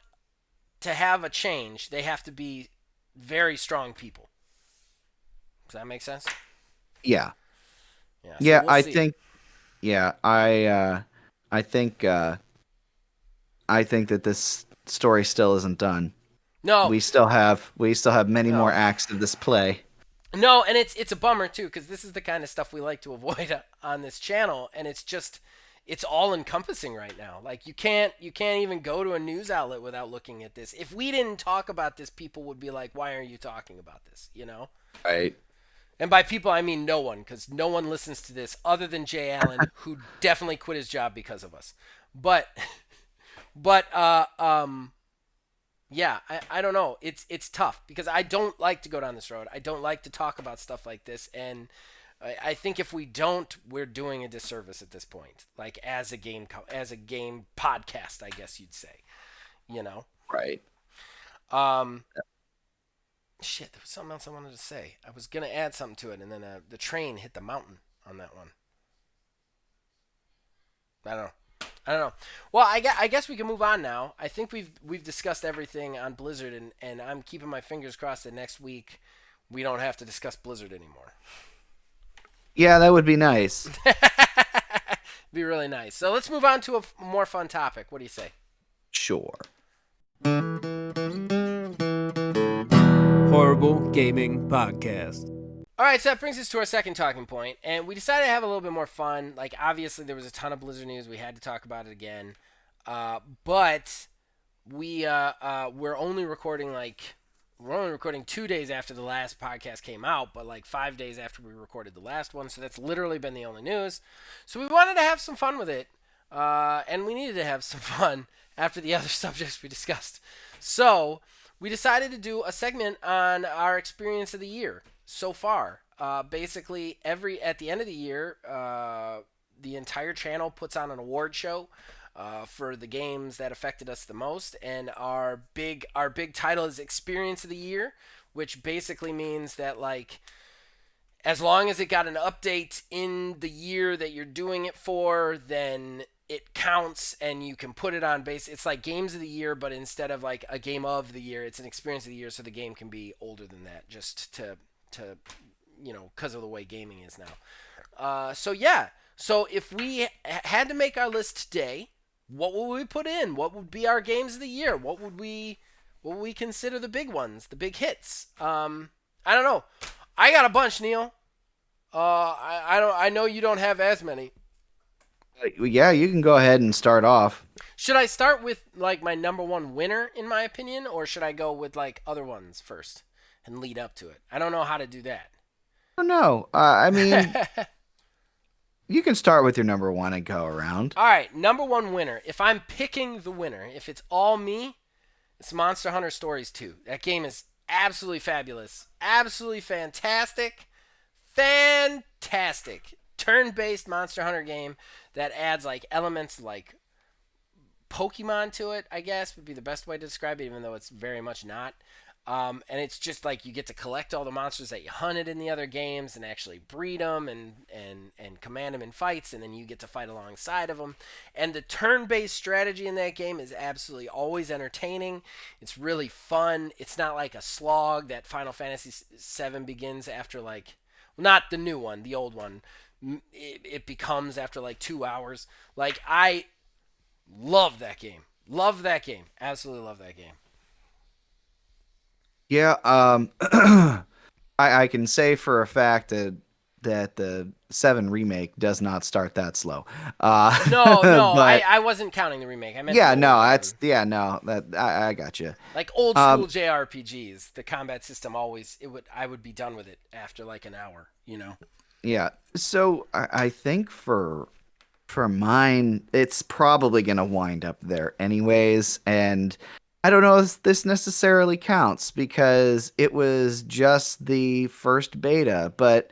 to have a change, they have to be very strong people. Does that make sense? Yeah, Yeah. So yeah. we'll see. Yeah, I think I think that this story still isn't done. No, We still have many more no, acts of this play. no, and it's a bummer too because this is the kind of stuff we like to avoid on this channel, and it's just it's all encompassing right now. Like you can't even go to a news outlet without looking at this. If we didn't talk about this, people would be like, "Why are you talking about this?" You know. Right. And by people, I mean no one, because no one listens to this other than Jay Allen, who definitely quit his job because of us. But, but yeah, I don't know. It's tough because I don't like to go down this road. I don't like to talk about stuff like this, and I think if we don't, we're doing a disservice at this point. Like as a game podcast, I guess you'd say. You know. Right. Um. Shit, there was something else I wanted to say. I was gonna add something to it, and then the train hit the mountain on that one. I don't know. I don't know. Well, I guess we can move on now. I think we've discussed everything on Blizzard, and I'm keeping my fingers crossed that next week we don't have to discuss Blizzard anymore. Yeah, that would be nice. Be really nice. So let's move on to a more fun topic. What do you say? Sure. Horrible Gaming Podcast. All right, so that brings us to our second talking point, and we decided to have a little bit more fun. Like, obviously, there was a ton of Blizzard news. We had to talk about it again, but we're only recording 2 days after the last podcast came out, but like 5 days after we recorded the last one. So that's literally been the only news. So we wanted to have some fun with it, and we needed to have some fun after the other subjects we discussed. So we decided to do a segment on our experience of the year so far. Basically, at the end of the year, the entire channel puts on an award show for the games that affected us the most, and our big title is Experience of the Year, which basically means that like as long as it got an update in the year that you're doing it for, then it counts and you can put it on base. It's like games of the year, but instead of like a game of the year, it's an experience of the year, so the game can be older than that, just to because of the way gaming is now. So yeah. So if we had to make our list today, what would we put in? What would be our games of the year? What would we consider the big ones, the big hits? I don't know. I got a bunch, Neil. I don't. I know you don't have as many. Yeah, you can go ahead and start off. Should I start with like my number one winner in my opinion, or should I go with like other ones first and lead up to it? I don't know how to do that. Oh no. I mean, you can start with your number one and go around. All right, number one winner. If I'm picking the winner, if it's all me, it's Monster Hunter Stories 2. That game is absolutely fabulous, absolutely fantastic, fantastic. Turn-based Monster Hunter game that adds like elements like Pokemon to it, I guess would be the best way to describe it, even though it's very much not. And it's just like you get to collect all the monsters that you hunted in the other games and actually breed them and command them in fights, and then you get to fight alongside of them. And the turn-based strategy in that game is absolutely always entertaining. It's really fun. It's not like a slog that Final Fantasy VII begins after like, well, not the new one, the old one. It becomes after like 2 hours. Like I love that game. Love that game. Absolutely love that game. Yeah, I can say for a fact that the 7 remake does not start that slow. No, no, I, But I wasn't counting the remake. I meant the yeah, old no, one. that's yeah, no, that I got you. Like old school Um, JRPGs. The combat system always I would be done with it after like an hour. yeah. So I think for mine, it's probably gonna wind up there anyways, and I don't know if this necessarily counts because it was just the first beta, but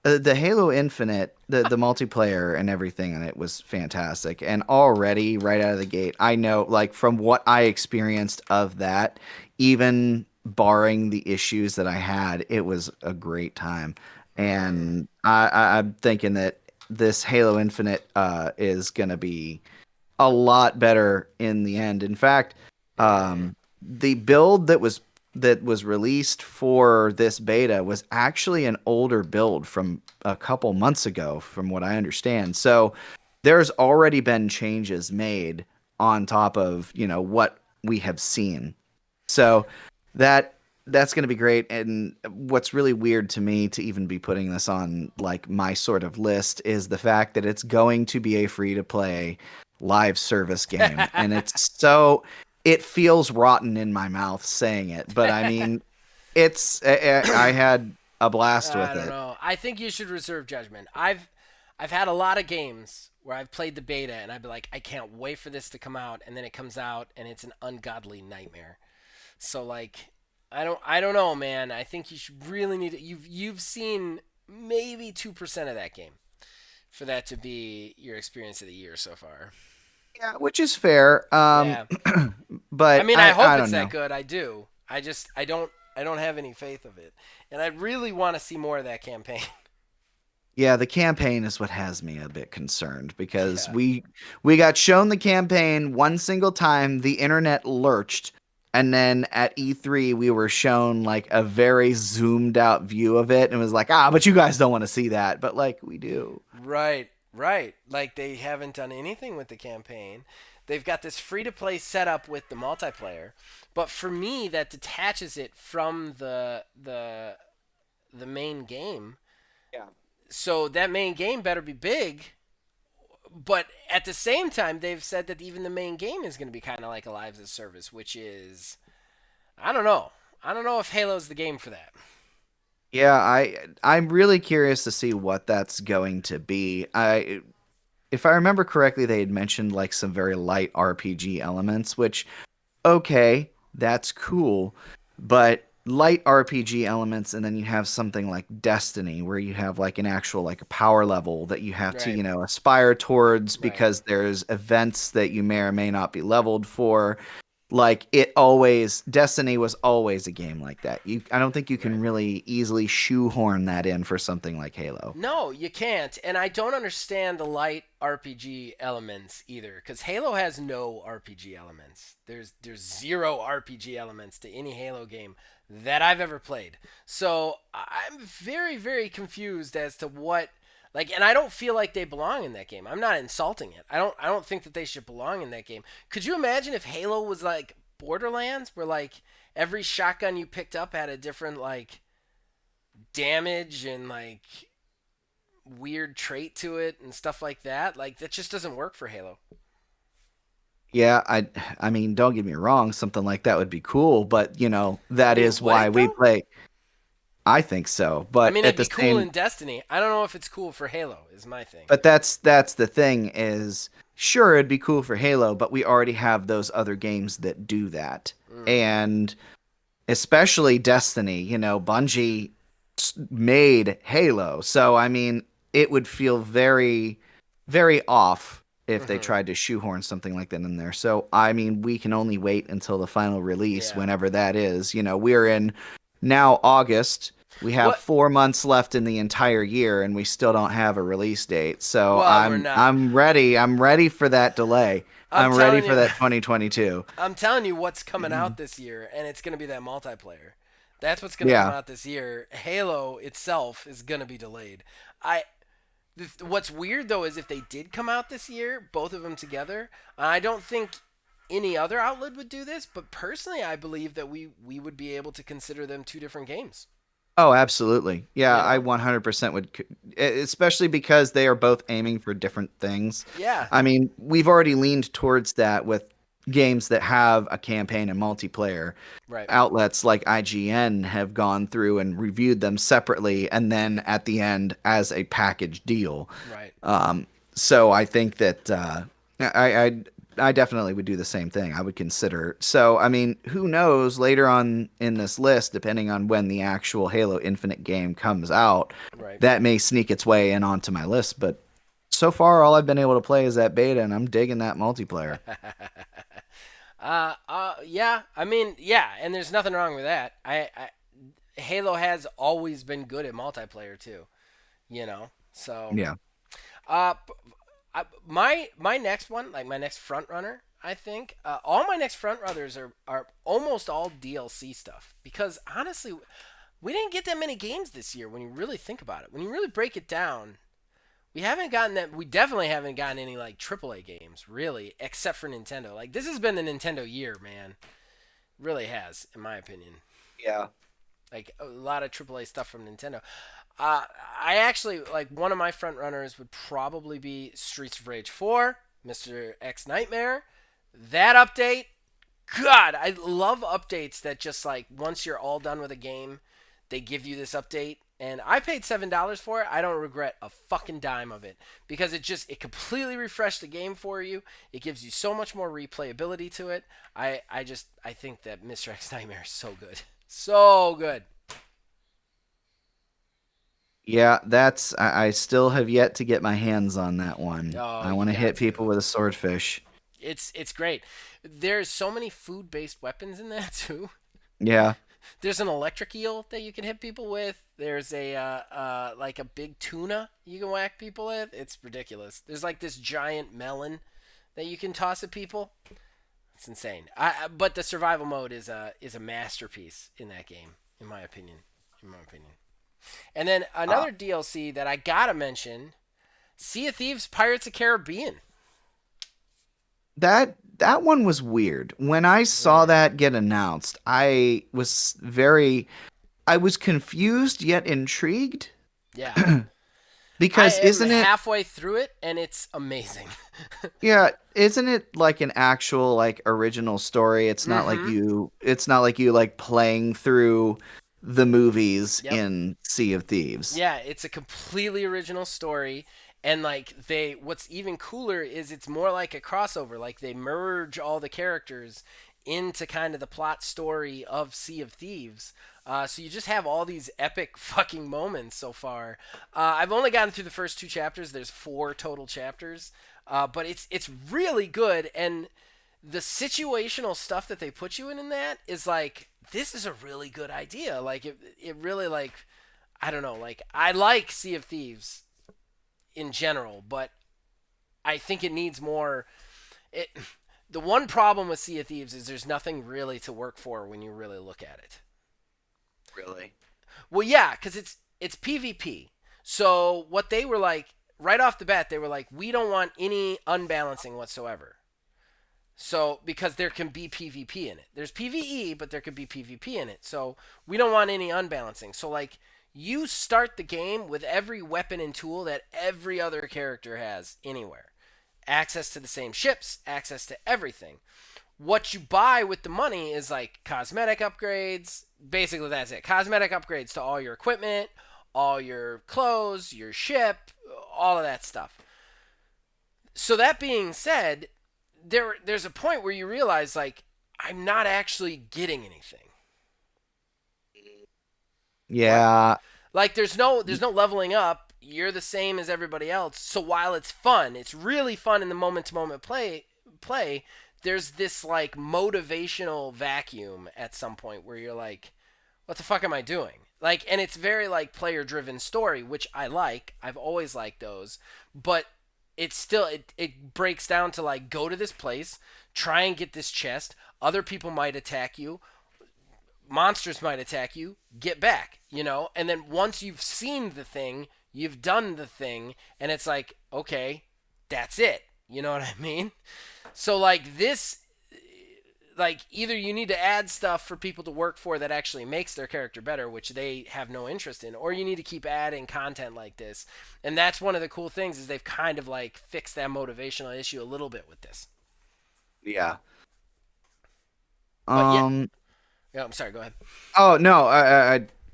The Halo Infinite, the multiplayer and everything in it was fantastic. And already, right out of the gate, I know, like from what I experienced of that, even barring the issues that I had, it was a great time. Mm, And I'm thinking that this Halo Infinite is gonna be a lot better in the end. In fact, mm, the build that was released for this beta was actually an older build from a couple months ago, from what I understand. So there's already been changes made on top of, what we have seen. So that that's going to be great. And what's really weird to me to even be putting this on like my sort of list is the fact that it's going to be a free to play live service game. And it feels rotten in my mouth saying it, but I mean, I had a blast I with don't it. know. I think you should reserve judgment. I've had a lot of games where I've played the beta and I'd be like, I can't wait for this to come out, and then it comes out and it's an ungodly nightmare. So like, I don't know, man. I think you should really need it. You've seen maybe 2% of that game for that to be your experience of the year so far. Yeah, which is fair. Yeah. I But mean, I I hope don't it's that know. good. I do. I don't have any faith of it. And I really want to see more of that campaign. Yeah, the campaign is what has me a bit concerned because Yeah. we got shown the campaign one single time, the internet lurched, and then at E3 we were shown like a very zoomed out view of it and was like, "Ah, but you guys don't want to see that." But like we do. Right, right. Like they haven't done anything with the campaign. They've got this free to play setup with the multiplayer, but for me that detaches it from the main game. Yeah. So that main game better be big, but at the same time they've said that even the main game is going to be kind of like a live as a service, which is I don't know. I don't know if Halo's the game for that. Yeah, I'm really curious to see what that's going to be. If I remember correctly, they had mentioned like some very light RPG elements, which okay, that's cool, but light RPG elements, and then you have something like Destiny, where you have like an actual like a power level that you have to, Right. aspire towards Right. because there's events that you may or may not be leveled for. Like it always, Destiny was always a game like that. I don't think you can Right. really easily shoehorn that in for something like Halo. No, you can't. And I don't understand the light RPG elements either, because Halo has no RPG elements. There's zero RPG elements to any Halo game that I've ever played. So I'm very, very confused as to what like, and I don't feel like they belong in that game. I'm not insulting it. I don't think that they should belong in that game. Could you imagine if Halo was like Borderlands, where like every shotgun you picked up had a different like damage and like weird trait to it and stuff like that. Like that just doesn't work for Halo. Yeah, I mean, don't get me wrong, something like that would be cool, but I that mean, is would why it we though? play. I think so, I but mean, at it'd the be cool same in Destiny. I don't know if it's cool for Halo. Is my thing. but that's the thing is sure it'd be cool for Halo, but we already have those other games that do that. Mm-hmm. And especially Destiny, Bungie made Halo. So I mean, it would feel very very off if they Mm-hmm. tried to shoehorn something like that in there. So I mean, we can only wait until the final release Yeah. whenever that is. We're in now August. We have What? 4 months left in the entire year, and we still don't have a release date. So Well, we're not. I'm ready. I'm ready for that delay. I'm I'm ready telling for you. that 2022. I'm telling you what's coming out this year, and it's gonna be that multiplayer. That's what's gonna come Yeah. out this year. Halo itself is gonna be delayed. I. What's weird though is if they did come out this year, both of them together, I don't think any other outlet would do this. But personally, I believe that we would be able to consider them two different games. Oh, absolutely. Yeah, You I know? 100% would, especially because they are both aiming for different things. Yeah. I mean, we've already leaned towards that with games that have a campaign and multiplayer. Right. Outlets like IGN have gone through and reviewed them separately and then at the end as a package deal. Right. So I think that I I definitely would do the same thing. I would consider. So, I mean, who knows later on in this list, depending on when the actual Halo Infinite game comes out, Right. that may sneak its way in onto my list. But so far, all I've been able to play is that beta, and I'm digging that multiplayer. Yeah. I mean, yeah, and there's nothing wrong with that. Halo has always been good at multiplayer too. You know, so Yeah. uh, my next one, like my next front runner, I think all my next front runners are almost all DLC stuff because honestly, we didn't get that many games this year when you really think about it. When you really break it down, we haven't gotten that. We definitely haven't gotten any like AAA games, really, except for Nintendo. Like this has been the Nintendo year, man. Really has, in my opinion. Yeah. Like a lot of AAA stuff from Nintendo. Uh, I actually like one of my front runners would probably be Streets of Rage 4, Mr. X Nightmare. That update, God, I love updates that just like once you're all done with a game, they give you this update. And I paid $7 for it. I don't regret a fucking dime of it because it completely refreshed the game for you. It gives you so much more replayability to it. I think that Mr. X Nightmare is so good, so good. Yeah, I still have yet to get my hands on that one. Oh, I you want to got hit to. people with a swordfish. It's great. There's so many food based weapons in that too. Yeah. There's an electric eel that you can hit people with. There's a like a big tuna you can whack people with. It's ridiculous. There's like this giant melon that you can toss at people. It's insane. But the survival mode is a masterpiece in that game, in my opinion. In my opinion. And then Uh, another DLC that I gotta mention: Sea of Thieves, Pirates of Caribbean. that one was weird. When I saw Mm. that get announced, I was confused yet intrigued Yeah, I because am isn't it halfway through it, and it's amazing. yeah, isn't it like an actual like original story? Mm-hmm. It's not like you like playing through the movies Yep. in Sea of Thieves. Yeah, it's a completely original story, and like what's even cooler is it's more like a crossover. Like they merge all the characters into kind of the plot story of Sea of Thieves. So you just have all these epic fucking moments so far. I've only gotten through the first two chapters. There's four total chapters, but it's really good, and the situational stuff that they put you in that is like this is a really good idea. Like it really like I don't know. Like I like Sea of Thieves in general, but I think it needs more. It the one problem with Sea of Thieves is there's nothing really to work for when you really look at it. Really? Well, yeah, because it's PvP. So what they were like right off the bat, they were like, we don't want any unbalancing whatsoever. So because there can be PvP in it, there's PvE, but there could be PvP in it. So we don't want any unbalancing. So like you start the game with every weapon and tool that every other character has anywhere. Access to the same ships, access to everything. What you buy with the money is like cosmetic upgrades. Basically, that's it. Cosmetic upgrades to all your equipment, all your clothes, your ship, all of that stuff. So that being said, there's a point where you realize like I'm not actually getting anything. What? Yeah. Like there's no leveling up. You're the same as everybody else. So while it's fun, it's really fun in the moment to moment play, there's this like motivational vacuum at some point where you're like, what the fuck am I doing? Like and it's very like player driven story, which I like. I've always liked those. But it's still it breaks down to like go to this place, try and get this chest. Other people might attack you, monsters might attack you, get back, you know? And then once you've seen the thing, you've done the thing, and it's like, okay, that's it. You know what I mean? So, like, this, like, either you need to add stuff for people to work for that actually makes their character better, which they have no interest in, or you need to keep adding content like this. And that's one of the cool things is they've kind of, like, fixed that motivational issue a little bit with this. Yeah. But yeah, Um yeah I'm sorry, go ahead. oh no,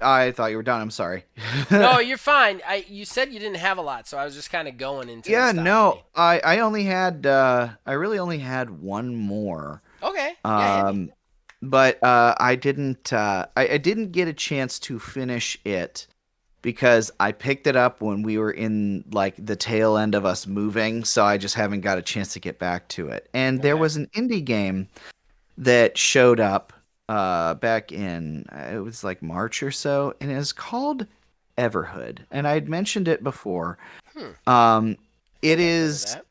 I thought you were done. I'm sorry. No, you're fine. You said you didn't have a lot, so I was just kind of going until you Yeah, stopped no, me. I only had I really only had one more. Okay, yeah, hit me. Um, but I didn't get a chance to finish it because I picked it up when we were in like the tail end of us moving, so I just haven't got a chance to get back to it. And there Okay. was an indie game that showed up back in it was like March or so, and it was called Everhood. And I had mentioned it before. Hmm. Um, I it think I've heard of is that.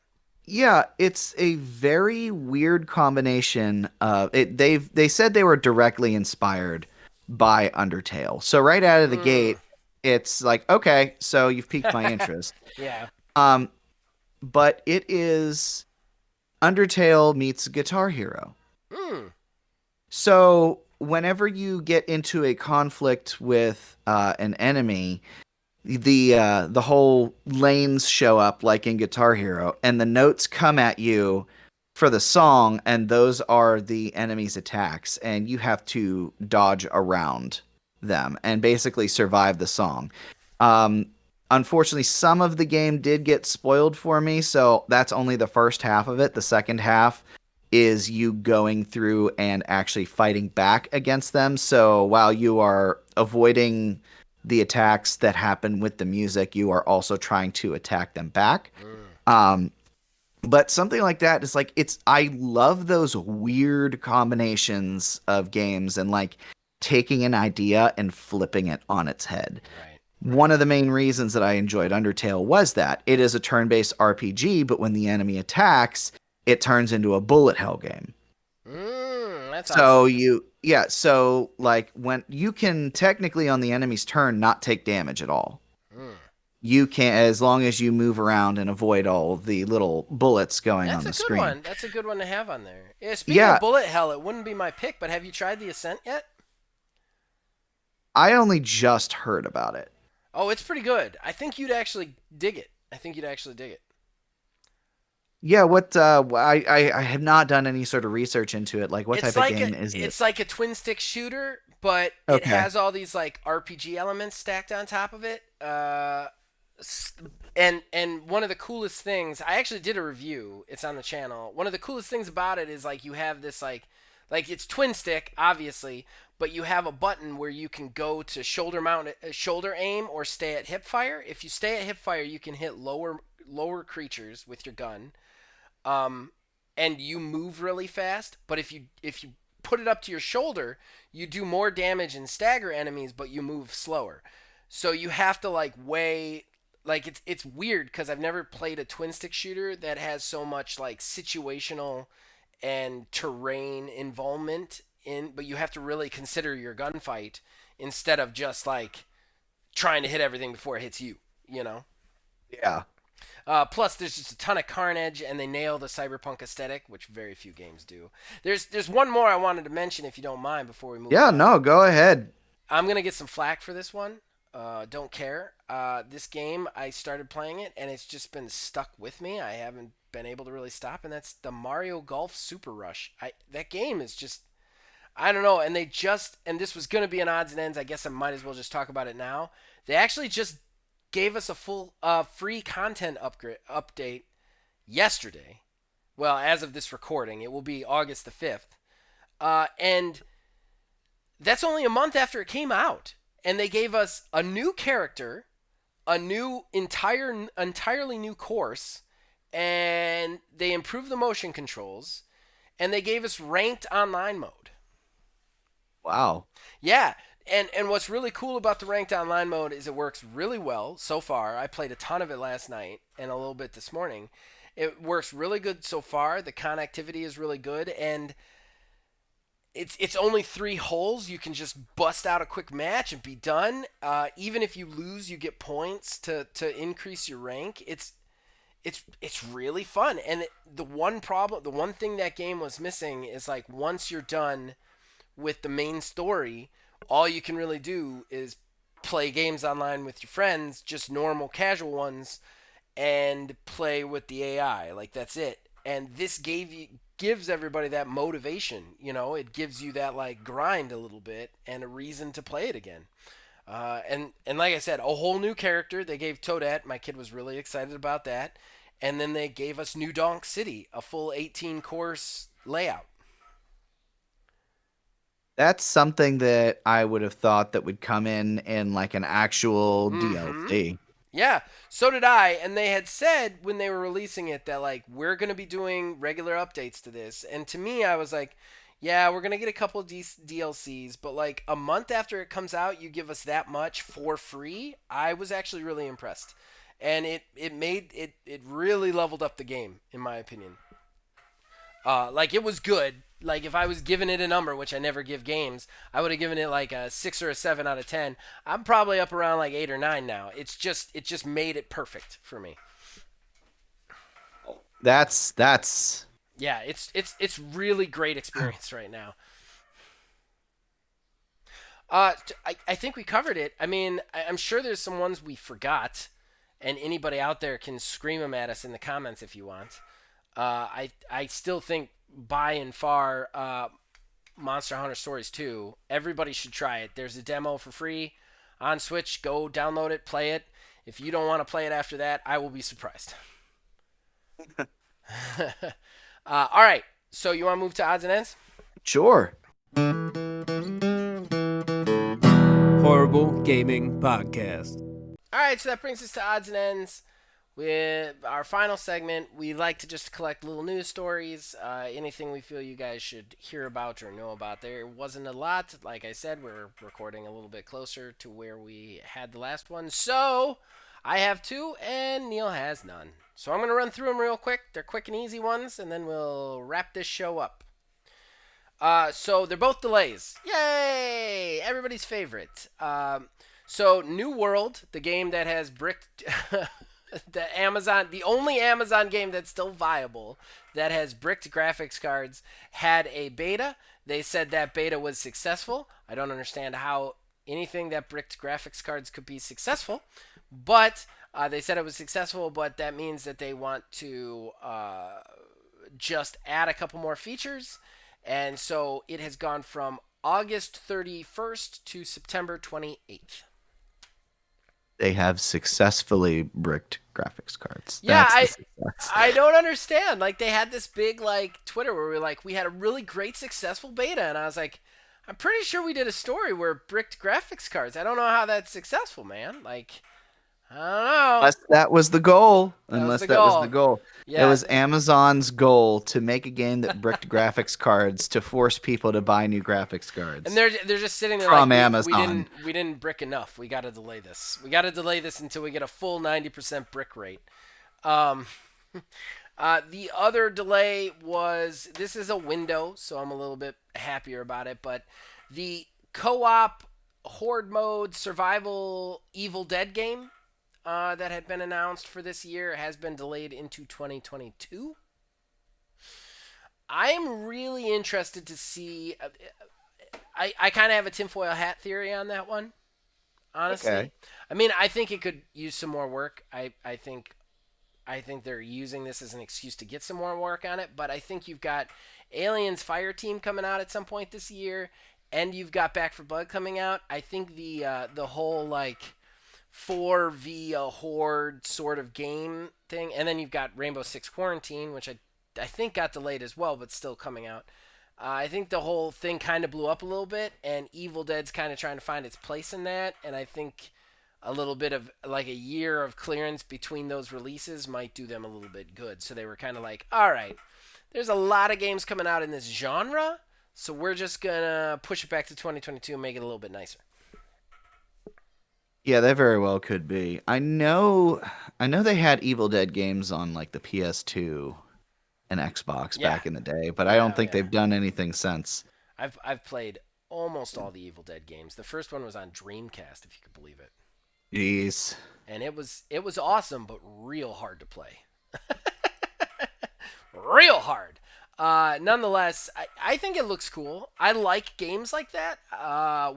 yeah, it's a very weird combination of it. They said they were directly inspired by Undertale. So right out of the Hmm. gate, it's like, okay, so you've piqued my interest. Yeah. Um, but it is Undertale meets Guitar Hero. Hmm. So whenever you get into a conflict with an enemy, the whole lanes show up like in Guitar Hero, and the notes come at you for the song, and those are the enemy's attacks, and you have to dodge around them and basically survive the song. Um, Unfortunately, some of the game did get spoiled for me, so that's only the first half of it. The second half is you going through and actually fighting back against them. So while you are avoiding the attacks that happen with the music, you are also trying to attack them back. Hmm. Um, but something like that is like I love those weird combinations of games and like taking an idea and flipping it on its head. Right. One Right. of the main reasons that I enjoyed Undertale was that it is a turn-based RPG, but when the enemy attacks, it turns into a bullet hell game. That's So awesome. so like when you can technically on the enemy's turn not take damage at all. Hmm. You can, as long as you move around and avoid all the little bullets going That's on a the good screen. one. That's a good one to have on there. Yeah, speaking of Yeah, bullet hell, it wouldn't be my pick, but have you tried the Ascent yet? I only just heard about it. Oh, it's pretty good. I think you'd actually dig it. I think you'd actually dig it. Yeah, what I have not done any sort of research into it. Like what type of game is it? It's like a twin stick shooter, but it Okay. has all these like RPG elements stacked on top of it. And one of the coolest things, I actually did a review. It's on the channel. One of the coolest things about it is like you have this like it's twin stick obviously, but you have a button where you can go to shoulder aim or stay at hip fire. If you stay at hip fire, you can hit lower creatures with your gun. Um, and you move really fast. But if you put it up to your shoulder, you do more damage and stagger enemies, but you move slower. So you have to like weigh like it's weird because I've never played a twin stick shooter that has so much like situational and terrain involvement in, but you have to really consider your gunfight instead of just like trying to hit everything before it hits you. You know. Yeah. Plus, there's just a ton of carnage, and they nail the cyberpunk aesthetic, which very few games do. There's one more I wanted to mention, if you don't mind, before we move Yeah, on. no, go ahead. I'm gonna get some flack for this one. Don't care. This game, I started playing it, and it's just been stuck with me. I haven't been able to really stop, and that's the Mario Golf Super Rush. That game is just I don't know, and this was gonna be an odds and ends. I guess I might as well just talk about it now. They actually just gave us a full free content update yesterday. Well, as of this recording, it will be August the 5th. And that's only a month after it came out. And they gave us a new character, a new entirely new course, and they improved the motion controls, and they gave us ranked online mode. Wow. Yeah, and what's really cool about the ranked online mode is it works really well so far. I played a ton of it last night and a little bit this morning. It works really good so far. The connectivity is really good, and it's only 3 holes. You can just bust out a quick match and be done. Even if you lose, you get points to increase your rank. It's really fun. And the one thing that game was missing is like once you're done with the main story, all you can really do is play games online with your friends, just normal casual ones, and play with the AI. Like that's it. And this gives everybody that motivation. You know, it gives you that like grind a little bit and a reason to play it again. And like I said, a whole new character. They gave Toadette. My kid was really excited about that. And then they gave us New Donk City, a full 18 course layout. That's something that I would have thought that would come in like an actual Mm-hmm. DLC. Yeah, so did I. And they had said when they were releasing it that, like, we're going to be doing regular updates to this. And to me, I was like, yeah, we're going to get a couple of DLCs, but like a month after it comes out, you give us that much for free. I was actually really impressed. And it really leveled up the game, in my opinion. Like, it was good. Like, if I was giving it a number, which I never give games, I would have given it like a 6 or a 7 out of 10. I'm probably up around like 8 or 9 now. It just made it perfect for me. That's Yeah, it's really great experience right now. I think we covered it. I mean, I'm sure there's some ones we forgot, and anybody out there can scream them at us in the comments if you want. I still think by and far Monster Hunter Stories 2. Everybody should try it. There's a demo for free on Switch. Go download it, play it. If you don't want to play it after that, I will be surprised. All right. So you want to move to odds and ends? sure. Horrible Gaming Podcast. All right. So that brings us to odds and ends. With our final segment, we like to just collect little news stories, anything we feel you guys should hear about or know about. There wasn't a lot. Like I said, we're recording a little bit closer to where we had the last one. So I have two, and Neil has none. So I'm going to run through them real quick. They're quick and easy ones, and then we'll wrap this show up. So they're both delays. Yay! Everybody's favorite. So New World, the game that has bricked the only Amazon game that's still viable that has bricked graphics cards, had a beta. They said that beta was successful. I don't understand how anything that bricked graphics cards could be successful, but they said it was successful. But that means that they want to just add a couple more features, and so it has gone from August 31st to September 28th. They have successfully bricked graphics cards. Yeah, That's the I success. I don't understand. Like, they had this big like Twitter where we had a really great successful beta, and I was like, I'm pretty sure we did a story where bricked graphics cards. I don't know how that's successful, man. Like, I don't know. Unless that was the goal. That was Unless the that was the goal. goal. It Yeah, was Amazon's goal to make a game that bricked graphics cards to force people to buy new graphics and cards they're just sitting there like from we Amazon. didn't brick enough. We got to delay this. We got to delay this until we get a full 90% brick rate. Um, the other delay was, this is a window, so I'm a little bit happier about it. But the co-op horde mode survival Evil Dead game that had been announced for this year has been delayed into 2022. I am really interested to see. I kind of have a tinfoil hat theory on that one, honestly. Okay. I mean, I think it could use some more work. I think they're using this as an excuse to get some more work on it. But I think you've got Aliens Fire Team coming out at some point this year, and you've got Back for Blood coming out. I think the whole like 4v a horde sort of game thing, and then you've got Rainbow Six Quarantine, which I think got delayed as well, but still coming out. I think the whole thing kind of blew up a little bit, and Evil Dead's kind of trying to find its place in that. And I think a little bit of like a year of clearance between those releases might do them a little bit good. So they were kind of like, all right, there's a lot of games coming out in this genre, so we're just gonna push it back to 2022 and make it a little bit nicer. Yeah, they very well could be. I know they had Evil Dead games on like the PS2 and Xbox Yeah, back in the day, but I don't yeah, think yeah. they've done anything since. I've played almost all the Evil Dead games. The first one was on Dreamcast, if you could believe it, Jeez. and it was awesome, but real hard to play. Real hard. Nonetheless, I think it looks cool. I like games like that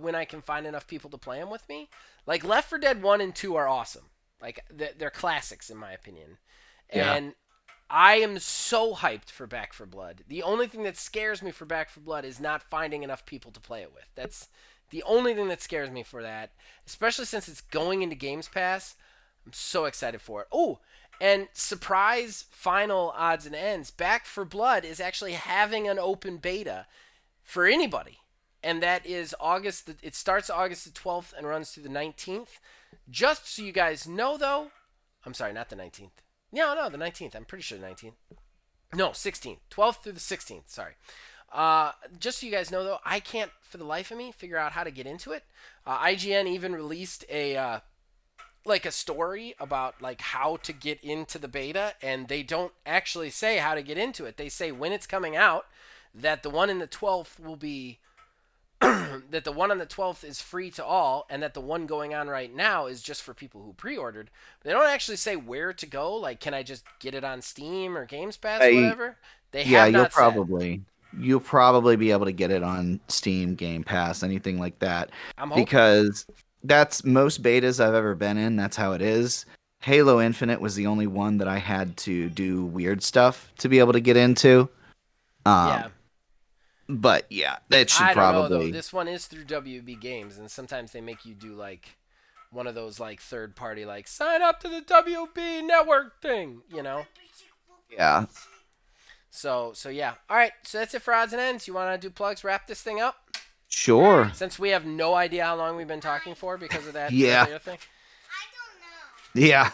when I can find enough people to play them with me. Like Left 4 Dead 1 and 2 are awesome. Like they're classics in my opinion. Yeah. And I am so hyped for Back 4 Blood. The only thing that scares me for Back 4 Blood is not finding enough people to play it with. The only thing that scares me for that, especially since it's going into Games Pass, I'm so excited for it. Oh, and surprise final odds and ends. Back for Blood is actually having an open beta for anybody. And that is August. It starts August the 12th and runs through the 19th. Just so you guys know, though, I'm sorry, not the 19th. No, the 19th. I'm pretty sure the 19th. No, 16th. 12th through the 16th. Sorry. Just so you guys know, though, I can't, for the life of me, figure out how to get into it. IGN even released a like a story about like how to get into the beta, and they don't actually say how to get into it. They say when it's coming out that the one in the 12th will be that the one on the 12th is free to all, and that the one going on right now is just for people who pre-ordered. They don't actually say where to go. Like, can I just get it on Steam or Games Pass, I, whatever? They yeah, have not said. you'll probably be able to get it on Steam, Game Pass, anything like that, I'm hoping. because that's most betas I've ever been in. That's how it is. Halo Infinite was the only one that I had to do weird stuff to be able to get into. Um, Yeah. but yeah, it should I don't know though. probably. This one is through WB Games, and sometimes they make you do like one of those like third party like sign up to the WB network thing, you know. Yeah, So yeah. All right. So that's it for odds and ends. You want to do plugs? Wrap this thing up. sure. Since we have no idea how long we've been talking for because of that Yeah, earlier thing. yeah.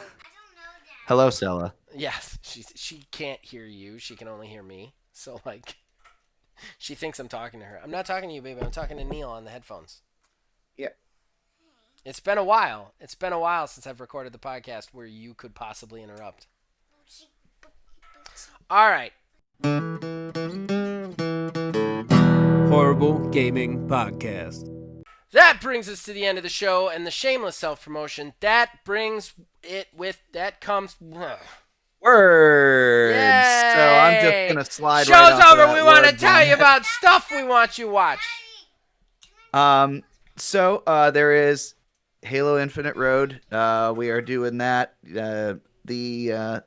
Hello, Stella. Yes, she can't hear you. She can only hear me. So like, she thinks I'm talking to her. I'm not talking to you, baby. I'm talking to Neil on the headphones. Yeah. It's been a while. It's been a while since I've recorded the podcast where you could possibly interrupt. All right. Horrible Gaming Podcast. That brings us to the end of the show and the shameless self-promotion. That brings it with that comes. Words. So I'm just Yay! gonna slide Show's right onto over. that We want to word tell you vomit. about stuff we want you to watch. There is Halo Infinite Road. We are doing that. The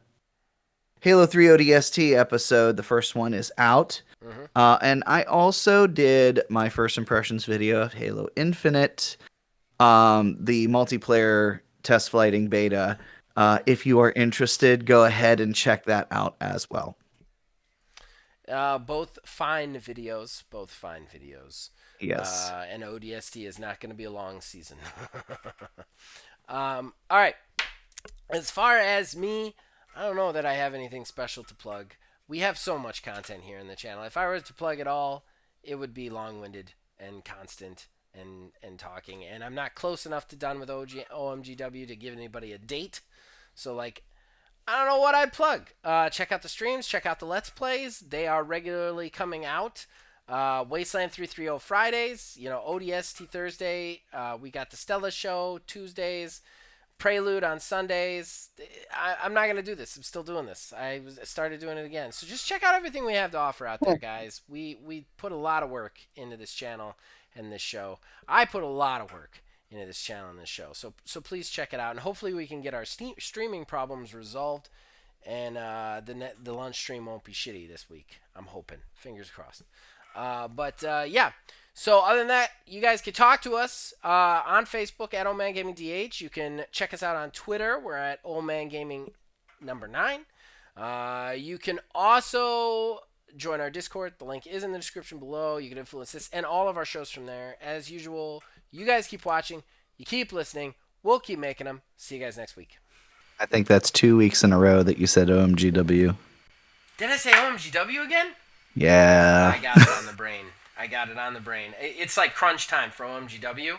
Halo 3 ODST episode, the first one is out. Mm-hmm. And I also did my first impressions video of Halo Infinite, the multiplayer test flighting beta. If you are interested, go ahead and check that out as well. Both fine videos. Both fine videos. Yes. And ODST is not going to be a long season. All right. As far as me, I don't know that I have anything special to plug. We have so much content here in the channel. If I were to plug it all, it would be long-winded and constant and talking. And I'm not close enough to done with OMGW to give anybody a date. So, like, I don't know what I'd plug. Check out the streams. Check out the Let's Plays. They are regularly coming out. Wasteland 330 Fridays. You know, ODST Thursday. We got the Stella Show Tuesdays. Prelude on Sundays. I'm not going to do this. I'm still doing this. I started doing it again. So just check out everything we have to offer out there, guys. We put a lot of work into this channel and this show. I put a lot of work into this channel and this show. So please check it out. And hopefully we can get our streaming problems resolved. And the lunch stream won't be shitty this week. I'm hoping. Fingers crossed. Yeah. So other than that, you guys can talk to us on Facebook at Old Man Gaming DH. You can check us out on Twitter. We're at Old Man Gaming number 9. You can also join our Discord. The link is in the description below. You can influence this and all of our shows from there. As usual, you guys keep watching. You keep listening. We'll keep making them. See you guys next week. I think that's 2 weeks in a row that you said OMGW. Did I say OMGW again? Yeah. I got it on the brain. It's like crunch time for OMGW.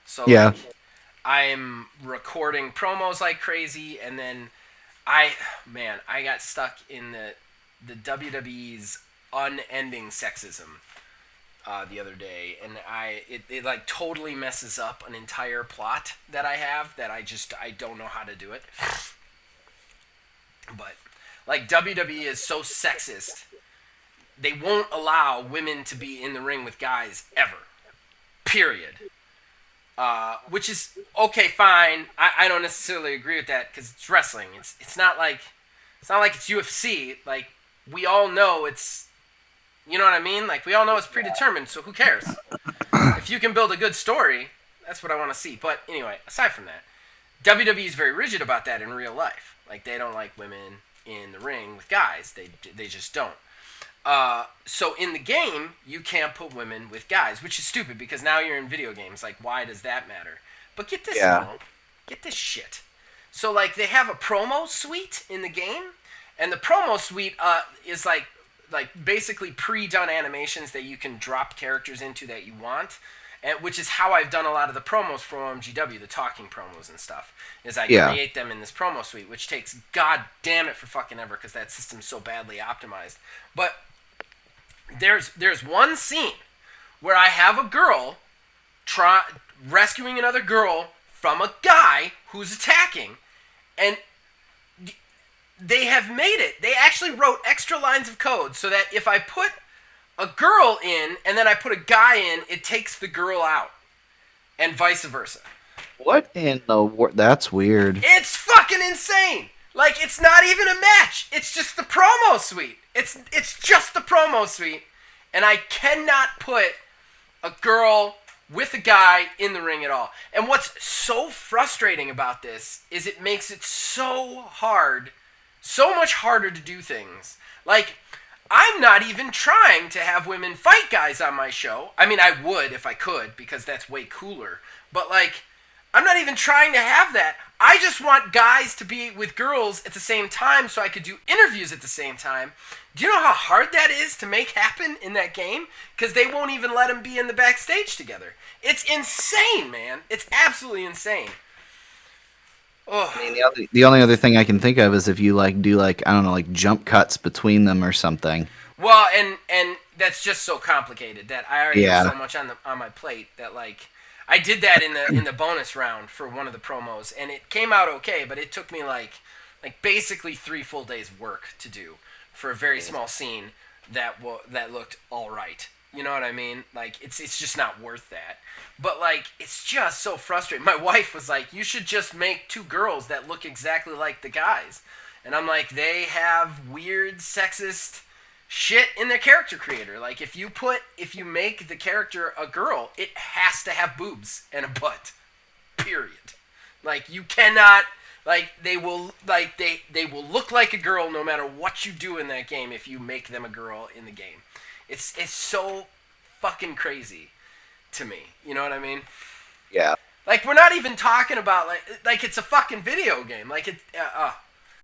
So Yeah. like, I'm recording promos like crazy, and then I got stuck in the WWE's unending sexism the other day, and it like totally messes up an entire plot that I have that I don't know how to do it. But like WWE is so sexist. They won't allow women to be in the ring with guys ever. Period. Which is okay, fine. I don't necessarily agree with that because it's wrestling. It's not like it's UFC. Like we all know it's You know what I mean? Like, we all know it's predetermined, so who cares? If you can build a good story, that's what I want to see. But anyway, aside from that, WWE is very rigid about that in real life. Like, they don't like women in the ring with guys. They just don't. So in the game, you can't put women with guys, which is stupid because now you're in video games. Like, why does that matter? But get this, Yeah. get this shit. So, like, they have a promo suite in the game, and the promo suite is like basically pre-done animations that you can drop characters into that you want, and which is how I've done a lot of the promos for OMGW, the talking promos and stuff. Is I Yeah. create them in this promo suite, which takes god damn it for fucking ever because that system's so badly optimized. But there's one scene where I have a girl rescuing another girl from a guy who's attacking, and they have made it. They actually wrote extra lines of code so that if I put a girl in and then I put a guy in, it takes the girl out, and vice versa. What in the That's weird. It's fucking insane. Like, it's not even a match. It's just the promo suite. It's just the promo suite, and I cannot put a girl with a guy in the ring at all. And what's so frustrating about this is it makes it so hard, so much harder to do things. Like, I'm not even trying to have women fight guys on my show. I mean, I would if I could, because that's way cooler. But, like, I'm not even trying to have that. I just want guys to be with girls at the same time so I could do interviews at the same time. Do you know how hard that is to make happen in that game? Because they won't even let them be in the backstage together. It's insane, man. It's absolutely insane. Oh. I mean, the only other thing I can think of is if you like do like I don't know, like jump cuts between them or something. Well, and that's just so complicated that I already have Yeah. so much on my plate that, like, I did that in the bonus round for one of the promos, and it came out okay, but it took me like basically 3 full days work to do for a very small scene that looked all right. You know what I mean? Like, it's just not worth that. But, like, it's just so frustrating. My wife was like, you should just make 2 girls that look exactly like the guys. And I'm like, they have weird sexist shit in their character creator. Like, if you make the character a girl, it has to have boobs and a butt. Period. Like, you cannot, like, they will look like a girl no matter what you do in that game if you make them a girl in the game. It's so fucking crazy to me. You know what I mean? Yeah. Like, we're not even talking about like it's a fucking video game. Like,